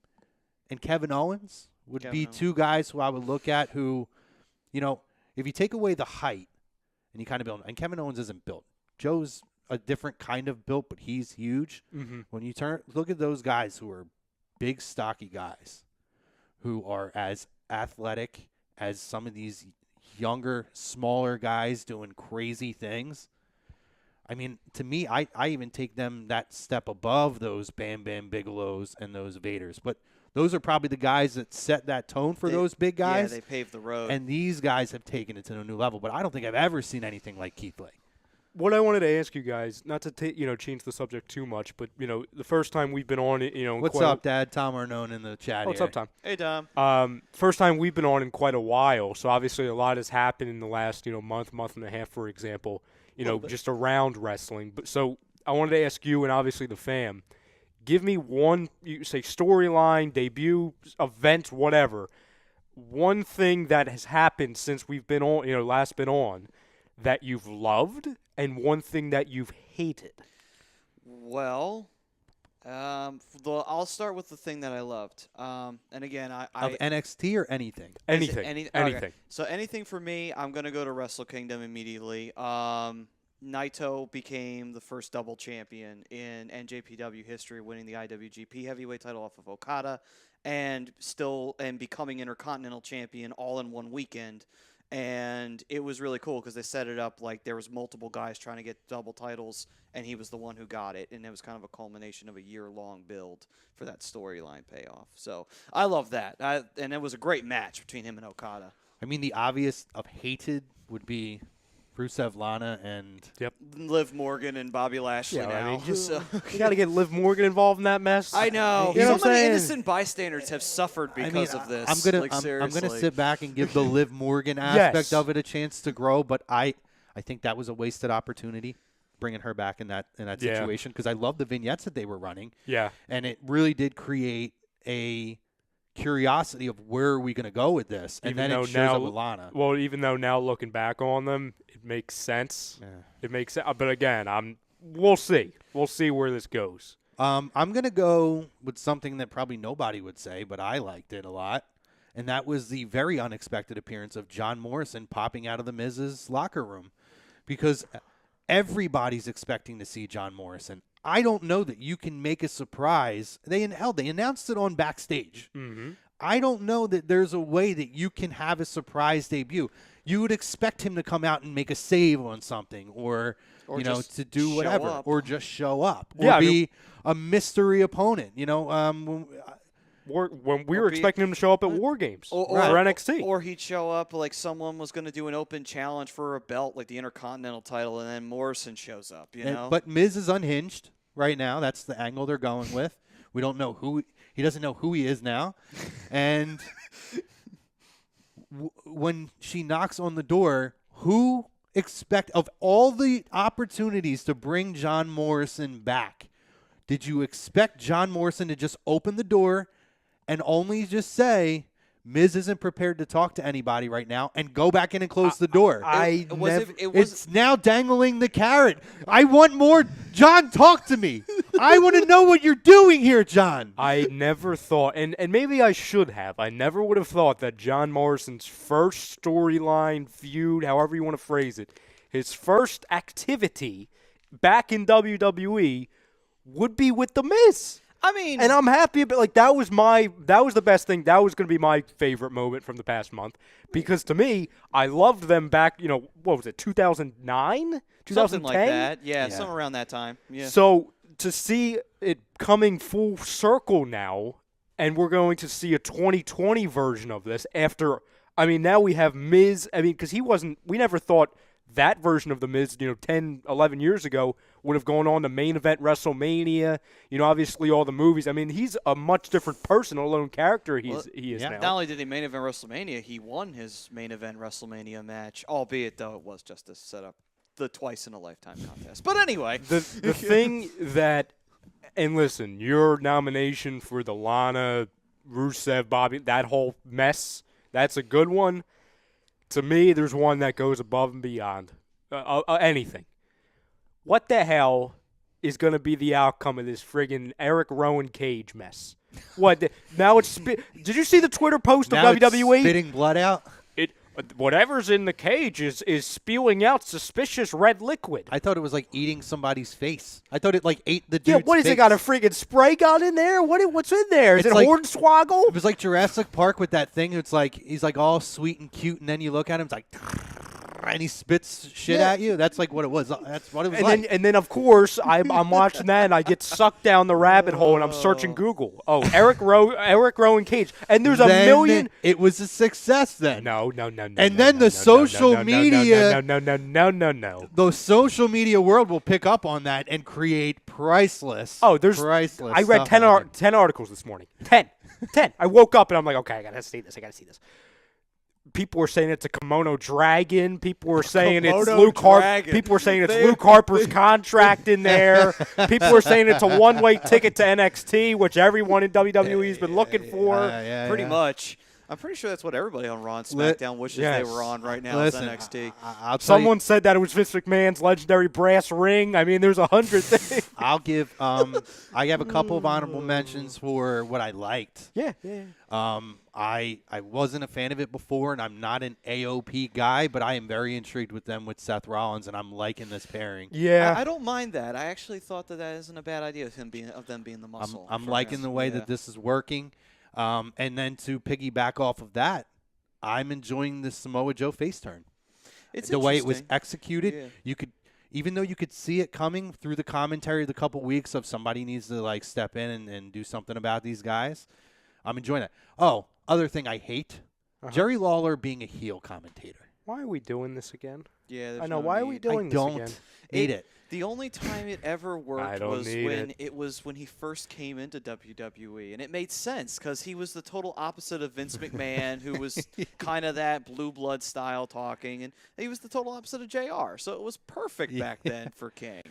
and Kevin Owens would be two guys who I would look at who, if you take away the height and you kind of build, and Kevin Owens isn't built. Joe's a different kind of built, but he's huge. Mm-hmm. When you look at those guys who are big, stocky guys who are as athletic as some of these younger, smaller guys doing crazy things. I mean, to me, I even take them that step above those Bam Bam Bigelows and those Vaders. But those are probably the guys that set that tone for those big guys. Yeah, they paved the road. And these guys have taken it to a new level. But I don't think I've ever seen anything like Keith Lee. What I wanted to ask you guys, not to change the subject too much, but the first time we've been on, What's up, Dad? Tom Arnone in the chat. What's here. up, Tom? Hey, Tom. First time we've been on in quite a while, so obviously a lot has happened in the last month and a half, for example. Just around wrestling. But so I wanted to ask you, and obviously the fam, give me one, you say storyline, debut, event, whatever. One thing that has happened since we've been on, last been on, that you've loved, and one thing that you've hated. Well, I'll start with the thing that I loved. And again, Of NXT or anything? Anything. Okay. So anything for me, I'm going to go to Wrestle Kingdom immediately. Naito became the first double champion in NJPW history, winning the IWGP Heavyweight title off of Okada, and becoming Intercontinental Champion all in one weekend. And it was really cool because they set it up like there was multiple guys trying to get double titles, and he was the one who got it. And it was kind of a culmination of a year-long build for that storyline payoff. So I love that. And it was a great match between him and Okada. I mean, the obvious of hated would be Rusev, Lana, and Liv Morgan and Bobby Lashley now. You got to get Liv Morgan involved in that mess. I know. So many innocent bystanders have suffered because of this. I'm gonna sit back and give the Liv Morgan aspect of it a chance to grow, but I think that was a wasted opportunity, bringing her back in that situation, because I love the vignettes that they were running. Yeah, and it really did create a curiosity of where are we going to go with this, and then it shows up with Lana. Well, even though now looking back on them, it makes sense. Yeah. It makes sense. But again, we'll see. We'll see where this goes. I'm going to go with something that probably nobody would say, but I liked it a lot, and that was the very unexpected appearance of John Morrison popping out of the Miz's locker room, because everybody's expecting to see John Morrison. I don't know that you can make a surprise. They announced it on Backstage. Mm-hmm. I don't know that there's a way that you can have a surprise debut. You would expect him to come out and make a save on something, or to do whatever, or just show up, or be a mystery opponent. When we were expecting him to show up at WarGames or NXT. Or he'd show up like someone was going to do an open challenge for a belt, like the Intercontinental title, and then Morrison shows up, But Miz is unhinged right now. That's the angle they're going with. We don't know he doesn't know who he is now. And when she knocks on the door, who of all the opportunities to bring John Morrison back, did you expect John Morrison to just open the door and only just say, Miz isn't prepared to talk to anybody right now, and go back in and close the door? It's now dangling the carrot. I want more. John, talk to me. I want to know what you're doing here, John. I never thought, and maybe I should have, I never would have thought that John Morrison's first storyline, feud, however you want to phrase it, his first activity back in WWE would be with The Miz. I mean, and I'm happy, but that was the best thing. That was going to be my favorite moment from the past month, because to me, I loved them back. What was it, 2009, 2010, something like that. Yeah, somewhere around that time. Yeah. So to see it coming full circle now, and we're going to see a 2020 version of this after. I mean, now we have Miz. I mean, because we never thought that version of The Miz, 10, 11 years ago, would have gone on to main event WrestleMania, obviously all the movies. I mean, he's a much different person, alone character he is now. Not only did he main event WrestleMania, he won his main event WrestleMania match, albeit though it was just to set up the twice-in-a-lifetime contest. But anyway. The thing that, and listen, your nomination for the Lana, Rusev, Bobby, that whole mess, that's a good one. To me, there's one that goes above and beyond anything. What the hell is going to be the outcome of this friggin' Eric Rowan cage mess? What? Now it's did you see the Twitter post of WWE? It's spitting blood out? Whatever's in the cage is spewing out suspicious red liquid. I thought it was like eating somebody's face. I thought it ate the dude's what is face. it got a friggin' spray gun in there? What's in there? Is it Hornswoggle? It was like Jurassic Park with that thing. It's like he's like all sweet and cute, and then you look at him, it's like and he spits shit at you. That's like what it was. That's what it was and like. And then, of course, I'm watching that, and I get sucked down the rabbit hole, and I'm searching Google. Oh, Eric Rowan Cage. And there's a million. It was a success then. No. And then the social media. No. The social media world will pick up on that and create priceless. Priceless. I read stuff 10 articles this morning. 10. I woke up and I'm like, okay, I gotta see this. People were saying it's a kimono dragon. People were saying it's Luke Harper. People were saying it's Luke Harper's contract in there. People were saying it's a one-way ticket to NXT, which everyone in WWE has been looking for. Pretty much. I'm pretty sure that's what everybody on Raw and SmackDown wishes they were on right now. Listen, is NXT. Someone said that it was Vince McMahon's legendary brass ring. I mean, there's 100 things. I'll give. I have a couple of honorable mentions for what I liked. Yeah. I wasn't a fan of it before, and I'm not an AOP guy, but I am very intrigued with them with Seth Rollins, and I'm liking this pairing. Yeah, I don't mind that. I actually thought that isn't a bad idea of them being the muscle. I'm liking the way that this is working. And then to piggyback off of that, I'm enjoying the Samoa Joe face turn. It's the way it was interesting. executed. Yeah. You could, even though you could see it coming through the commentary the couple weeks of somebody needs to like step in and do something about these guys. I'm enjoying that. Oh, other thing I hate, Jerry Lawler being a heel commentator. Why are we doing this again? Yeah, I know. Why are we doing this again? Need it. The only time it ever worked was when he first came into WWE, and it made sense because he was the total opposite of Vince McMahon, who was kind of that blue blood style talking, and he was the total opposite of JR. So it was perfect back then for King.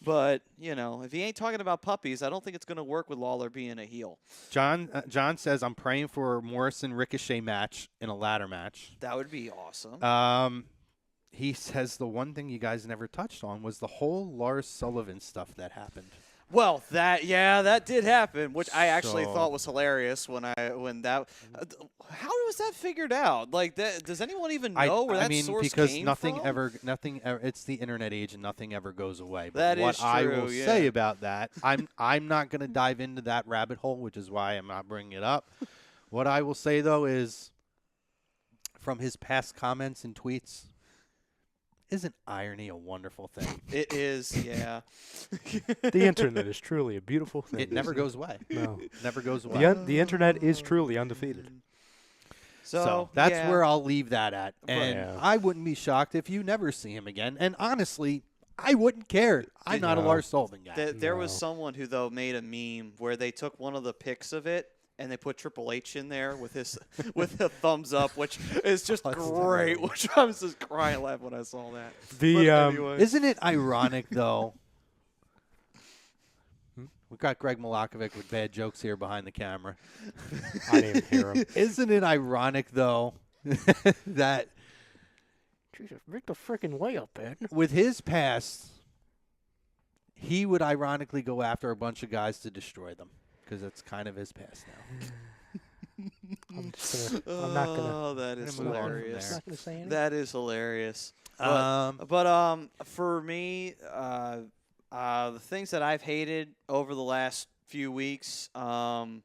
But if he ain't talking about puppies, I don't think it's going to work with Lawler being a heel. John says I'm praying for a Morrison Ricochet match in a ladder match. That would be awesome. He says the one thing you guys never touched on was the whole Lars Sullivan stuff that happened. Well, that did happen, which I actually thought was hilarious when that. How was that figured out? Like, does anyone even know where that source because came nothing from? ever. It's the internet age, and nothing ever goes away. But That what is I true, will yeah. say about that, I'm not going to dive into that rabbit hole, which is why I'm not bringing it up. What I will say though is, from his past comments and tweets. Isn't irony a wonderful thing? It is, yeah. The internet is truly a beautiful thing. It never goes away. No. Never goes away. The internet is truly undefeated. So that's where I'll leave that at. And I wouldn't be shocked if you never see him again. And honestly, I wouldn't care. I'm not a Lars Sullivan guy. There was someone who, though, made a meme where they took one of the pics of it and they put Triple H in there with his with a thumbs up, which is just great. Which I was just crying laughing when I saw that. Anyway. Isn't it ironic though? We've got Greg Malakovic with bad jokes here behind the camera. I didn't hear him. Isn't it ironic though that Jesus, Rick the freaking way up, man. With his past, he would ironically go after a bunch of guys to destroy them. Because that's kind of his past now. I'm not gonna. Oh, that is hilarious. I'm not gonna say anything. That is hilarious. But for me, the things that I've hated over the last few weeks, AEW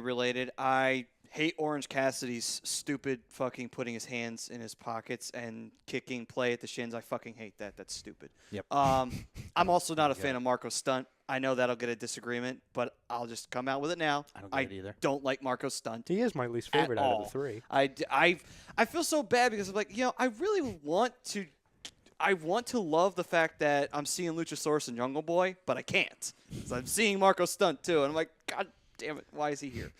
related, I hate Orange Cassidy's stupid fucking putting his hands in his pockets and kicking play at the shins. I fucking hate that. That's stupid. Yep. I'm also not a fan of Marco's stunt. I know that'll get a disagreement, but I'll just come out with it now. I don't get it either. Don't like Marco's stunt. He is my least favorite out of the three. I feel so bad because I'm like, I really want to. I want to love the fact that I'm seeing Luchasaurus and Jungle Boy, but I can't. Because I'm seeing Marco's stunt too, and I'm like, God damn it, why is he here?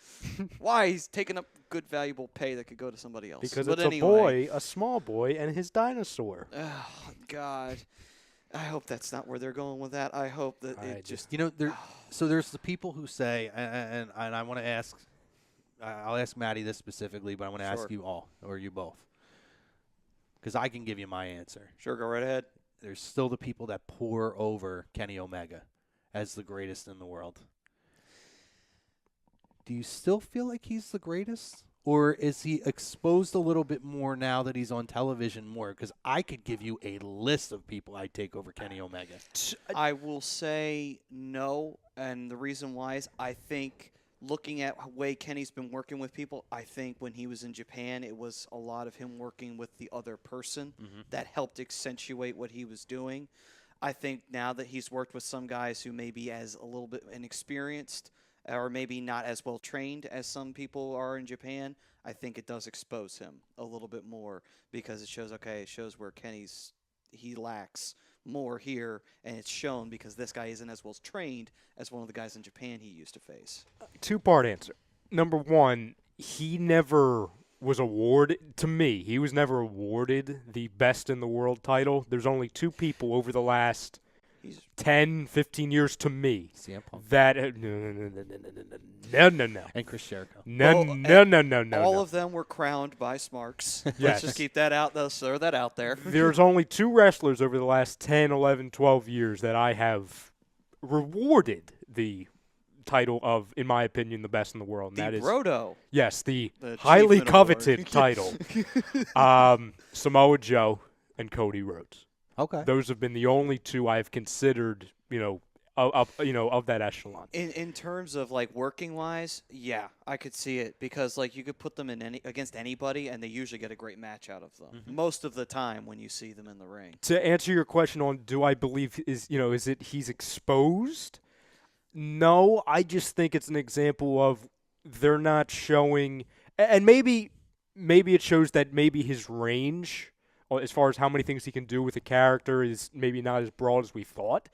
Why? He's taking up good, valuable pay that could go to somebody else. Because it's a boy, a small boy, and his dinosaur. Oh, God. I hope that's not where they're going with that. I hope that it just... So there's the people who say, and I want to ask, I'll ask Maddie this specifically, but I want to ask you all, or you both. Because I can give you my answer. Sure, go right ahead. There's still the people that pour over Kenny Omega as the greatest in the world. Do you still feel like he's the greatest? Or is he exposed a little bit more now that he's on television more? Because I could give you a list of people I'd take over Kenny Omega. I will say no, and the reason why is I think looking at the way Kenny's been working with people, I think when he was in Japan, it was a lot of him working with the other person that helped accentuate what he was doing. I think now that he's worked with some guys who may be as a little bit inexperienced or maybe not as well trained as some people are in Japan, I think it does expose him a little bit more because it shows where he lacks more here, and it's shown because this guy isn't as well trained as one of the guys in Japan he used to face. Two-part answer. Number one, he never was awarded, to me, he was never awarded the best in the world title. There's only two people over the last 10, 15 years to me CM Punk. that no. And Chris Jericho. No. All of them were crowned by Smarks. Yes. Let's just keep that out. Let's throw that out there. There's only two wrestlers over the last 10, 11, 12 years that I have rewarded the title of, in my opinion, the best in the world. And that is Brodo. Yes, the Achievement highly Award. coveted title. Samoa Joe and Cody Rhodes. Okay. Those have been the only two I've considered, of that echelon. In terms of like working wise, yeah, I could see it because like you could put them in against anybody and they usually get a great match out of them most of the time when you see them in the ring. To answer your question on do I believe is it he's exposed? No, I just think it's an example of they're not showing, and maybe it shows that maybe his range as far as how many things he can do with a character is maybe not as broad as we thought.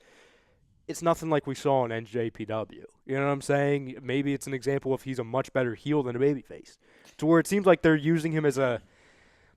It's nothing like we saw in NJPW. You know what I'm saying? Maybe it's an example of he's a much better heel than a babyface. To where it seems like they're using him as not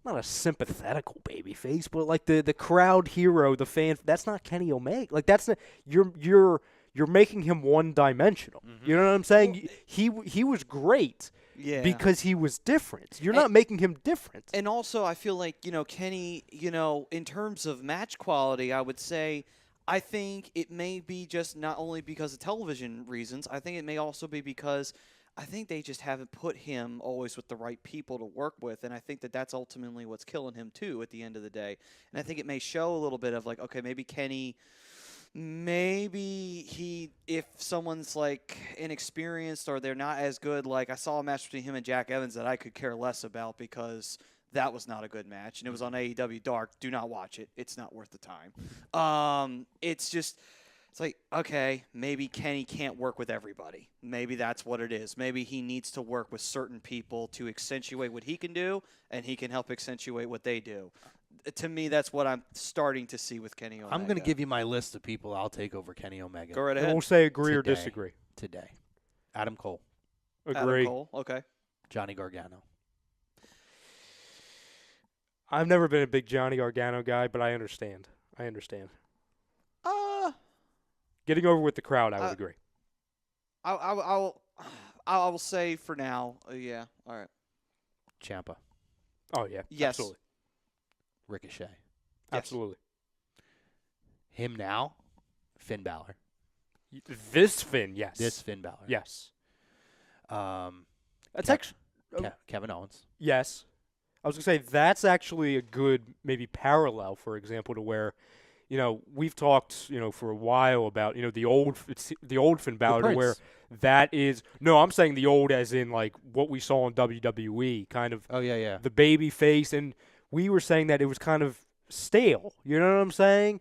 a sympathetical babyface, but like the crowd hero, the fan. That's not Kenny Omega. Like that's not, you're making him one-dimensional. You know what I'm saying? He was great. Yeah. Because he was different. You're not making him different. And also, I feel like, Kenny, in terms of match quality, I would say I think it may be just not only because of television reasons. I think it may also be because I think they just haven't put him always with the right people to work with. And I think that that's ultimately what's killing him, too, at the end of the day. And I think it may show a little bit of like, okay, maybe Kenny... Maybe if someone's like inexperienced or they're not as good, like I saw a match between him and Jack Evans that I could care less about because that was not a good match and it was on AEW Dark. Do not watch it. It's not worth the time. It's like, okay, maybe Kenny can't work with everybody. Maybe that's what it is. Maybe he needs to work with certain people to accentuate what he can do and he can help accentuate what they do. To me, that's what I'm starting to see with Kenny Omega. I'm going to give you my list of people I'll take over Kenny Omega. Go right ahead. And we'll say agree or disagree. Today. Adam Cole. Agree. Adam Cole, okay. Johnny Gargano. I've never been a big Johnny Gargano guy, but I understand. Getting over with the crowd, I would agree. I will say for now, yeah, all right. Ciampa. Oh, yeah. Yes. Absolutely. Ricochet. Yes. Absolutely. Him now, Finn Balor. This Finn, yes. This Finn Balor. Yes. That's actually Kevin Owens. Yes. I was going to say that's actually a good maybe parallel, for example, to where, we've talked, for a while about, the old Finn Balor to where that is – no, I'm saying the old as in like what we saw in WWE, kind of the baby face, and we were saying that it was kind of stale. You know what I'm saying?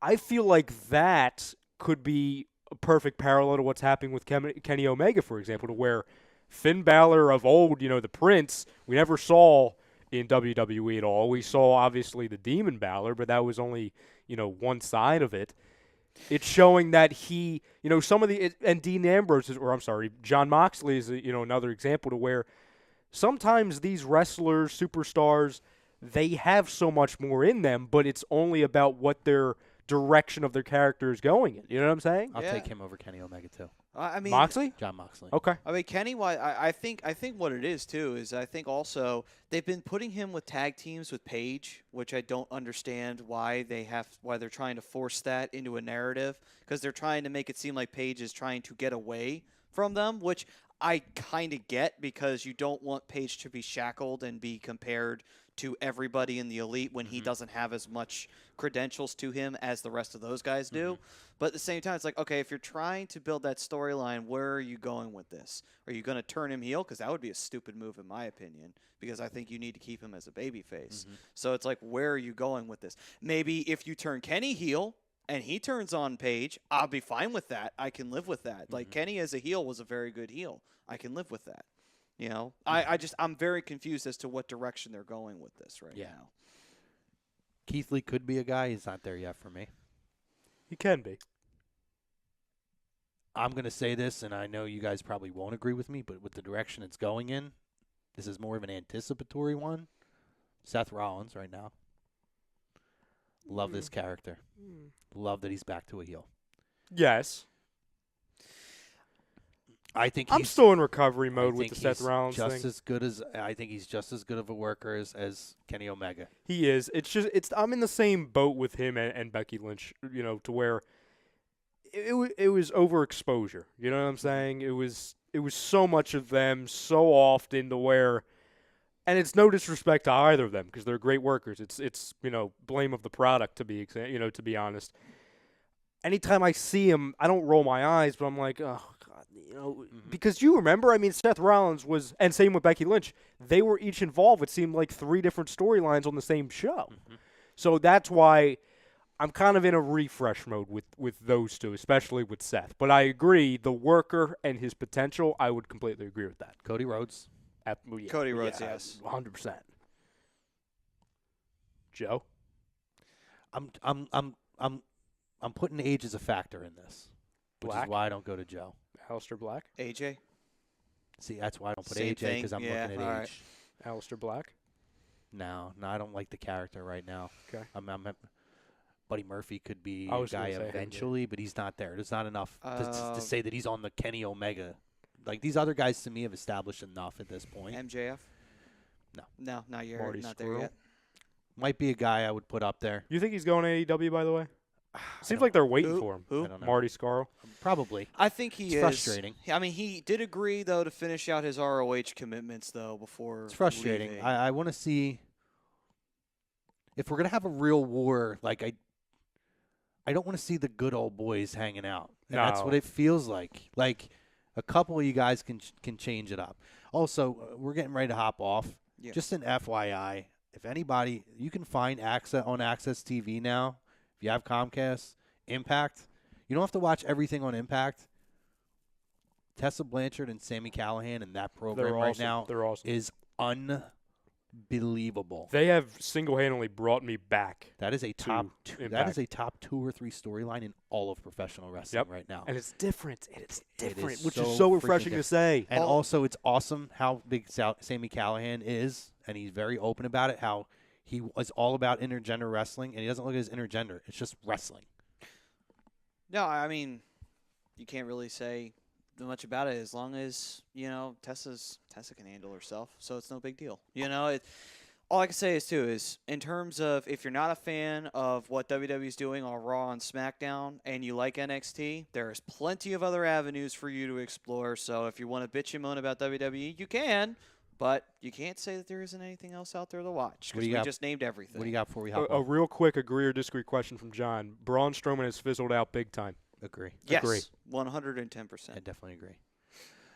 I feel like that could be a perfect parallel to what's happening with Kenny Omega, for example, to where Finn Balor of old, the Prince, we never saw in WWE at all. We saw, obviously, the Demon Balor, but that was only, one side of it. It's showing that he, some of the – and Dean Ambrose – or I'm sorry, John Moxley is, another example to where sometimes these wrestlers, superstars – they have so much more in them, but it's only about what their direction of their character is going in. You know what I'm saying? I'll take him over Kenny Omega too. I mean, Moxley? John Moxley. Okay. I mean, Kenny, I think what it is too is I think also they've been putting him with tag teams with Paige, which I don't understand why they're trying to force that into a narrative because they're trying to make it seem like Paige is trying to get away from them, which I kind of get because you don't want Paige to be shackled and be compared to everybody in the elite when he doesn't have as much credentials to him as the rest of those guys do. But at the same time, it's like, okay, if you're trying to build that storyline, where are you going with this? Are you going to turn him heel? Because that would be a stupid move in my opinion, because I think you need to keep him as a babyface. So it's like, where are you going with this? Maybe if you turn Kenny heel and he turns on Page, I'll be fine with that. I can live with that. Like, Kenny as a heel was a very good heel. I can live with that. You know, I'm very confused as to what direction they're going with this right now. Keith Lee could be a guy. He's not there yet for me. He can be. I'm going to say this, and I know you guys probably won't agree with me, but with the direction it's going in, this is more of an anticipatory one. Seth Rollins right now. Love this character. Love that he's back to a heel. Yes. I think I'm still in recovery mode with the Seth Rollins just thing. as good as I think he's just as good of a worker as Kenny Omega. He is. I'm in the same boat with him and Becky Lynch, you know, to where it was overexposure. You know what I'm saying? It was so much of them so often to where, and it's no disrespect to either of them because they're great workers. It's you know, blame of the product to be honest. Anytime I see him, I don't roll my eyes, but I'm like, oh God, you know, because you remember, I mean, Seth Rollins was, and same with Becky Lynch, they were each involved. It seemed like 3 different storylines on the same show. So that's why I'm kind of in a refresh mode with those two, especially with Seth. But I agree, the worker and his potential, I would completely agree with that. Cody Rhodes. Cody Rhodes, yes, 100%. Joe, I'm putting age as a factor in this, which is why I don't go to Joe. Aleister Black. AJ. See, that's why I don't put Same AJ because I'm looking at age. Right. Aleister Black. No, I don't like the character right now. Okay. Buddy Murphy could be a guy eventually, but he's not there. There's not enough to say that he's on the Kenny Omega. Like, these other guys to me have established enough at this point. MJF. No, not yet. Marty Not Scurll. there yet. Might be a guy I would put up there. You think he's going to AEW, by the way? Seems like they're waiting for him. I don't know. Marty Scurll. Probably. I think he is. Frustrating. I mean, he did agree, though, to finish out his ROH commitments, though, before It's frustrating. leaving. I want to see if we're going to have a real war. Like, I don't want to see the good old boys hanging out. And that's what it feels like. Like, a couple of you guys can change it up. Also, we're getting ready to hop off. Yeah. Just an FYI, if anybody, you can find Access on Access TV now. If you have Comcast, Impact, you don't have to watch everything on Impact. Tessa Blanchard and Sami Callihan in that program now is unbelievable. They have single-handedly brought me back. That is a top Impact. that is a top 2 or 3 storyline in all of professional wrestling right now. And it's different. It's different, which so is so freaking refreshing to say. And also, it's awesome how big Sami Callihan is, and he's very open about it, how he was all about intergender wrestling, and he doesn't look at his intergender. It's just wrestling. No, I mean, you can't really say much about it as long as, you know, Tessa can handle herself, so it's no big deal. You know, all I can say is in terms of if you're not a fan of what WWE's doing on Raw and SmackDown and you like NXT, there's plenty of other avenues for you to explore. So if you want to bitch and moan about WWE, you can. But you can't say that there isn't anything else out there to watch because we just named everything. What do you got before we hop A on? real quick agree or disagree question from John. Braun Strowman has fizzled out big time. Agree. Yes, Agree. 110%. I definitely agree.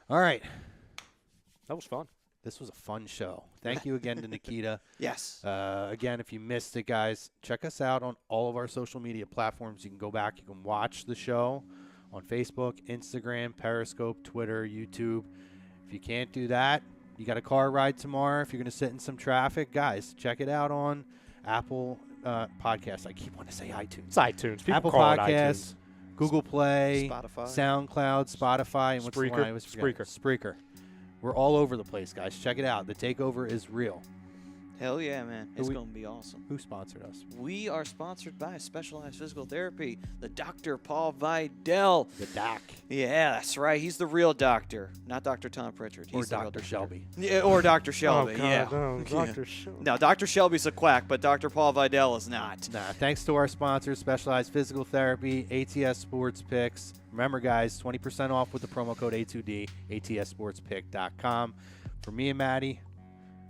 All right. That was fun. This was a fun show. Thank you again to Nikita. Yes. Again, if you missed it, guys, check us out on all of our social media platforms. You can go back. You can watch the show on Facebook, Instagram, Periscope, Twitter, YouTube. If you can't do that, you got a car ride tomorrow. If you're going to sit in some traffic, guys, check it out on Apple Podcasts. I keep wanting to say iTunes. It's iTunes. People Apple call it Podcasts, iTunes. Google Play, Spotify. SoundCloud, Spotify, and what's the one I always forget? Spreaker. We're all over the place, guys. Check it out. The takeover is real. Hell yeah, man. It's going to be awesome. Who sponsored us? We are sponsored by Specialized Physical Therapy, the Dr. Paul Vidal. The Doc. Yeah, that's right. He's the real doctor, not Dr. Tom Pritchard. Or He's the real Dr. doctor. Shelby. Yeah, or Dr. Shelby, Oh, God, yeah. no, Dr. Shelby. No, Dr. Shelby's a quack, but Dr. Paul Vidal is not. Nah, thanks to our sponsors, Specialized Physical Therapy, ATS Sports Picks. Remember, guys, 20% off with the promo code A2D, atsportspick.com. For me and Maddie,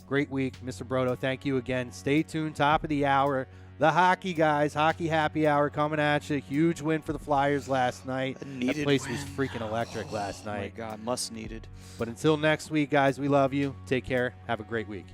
Great week. Mr. Brodo, thank you again. Stay tuned. Top of the hour. The hockey guys, hockey happy hour coming at you. Huge win for the Flyers last night. That place was freaking electric last night. Oh, my God. Much needed. But until next week, guys, we love you. Take care. Have a great week.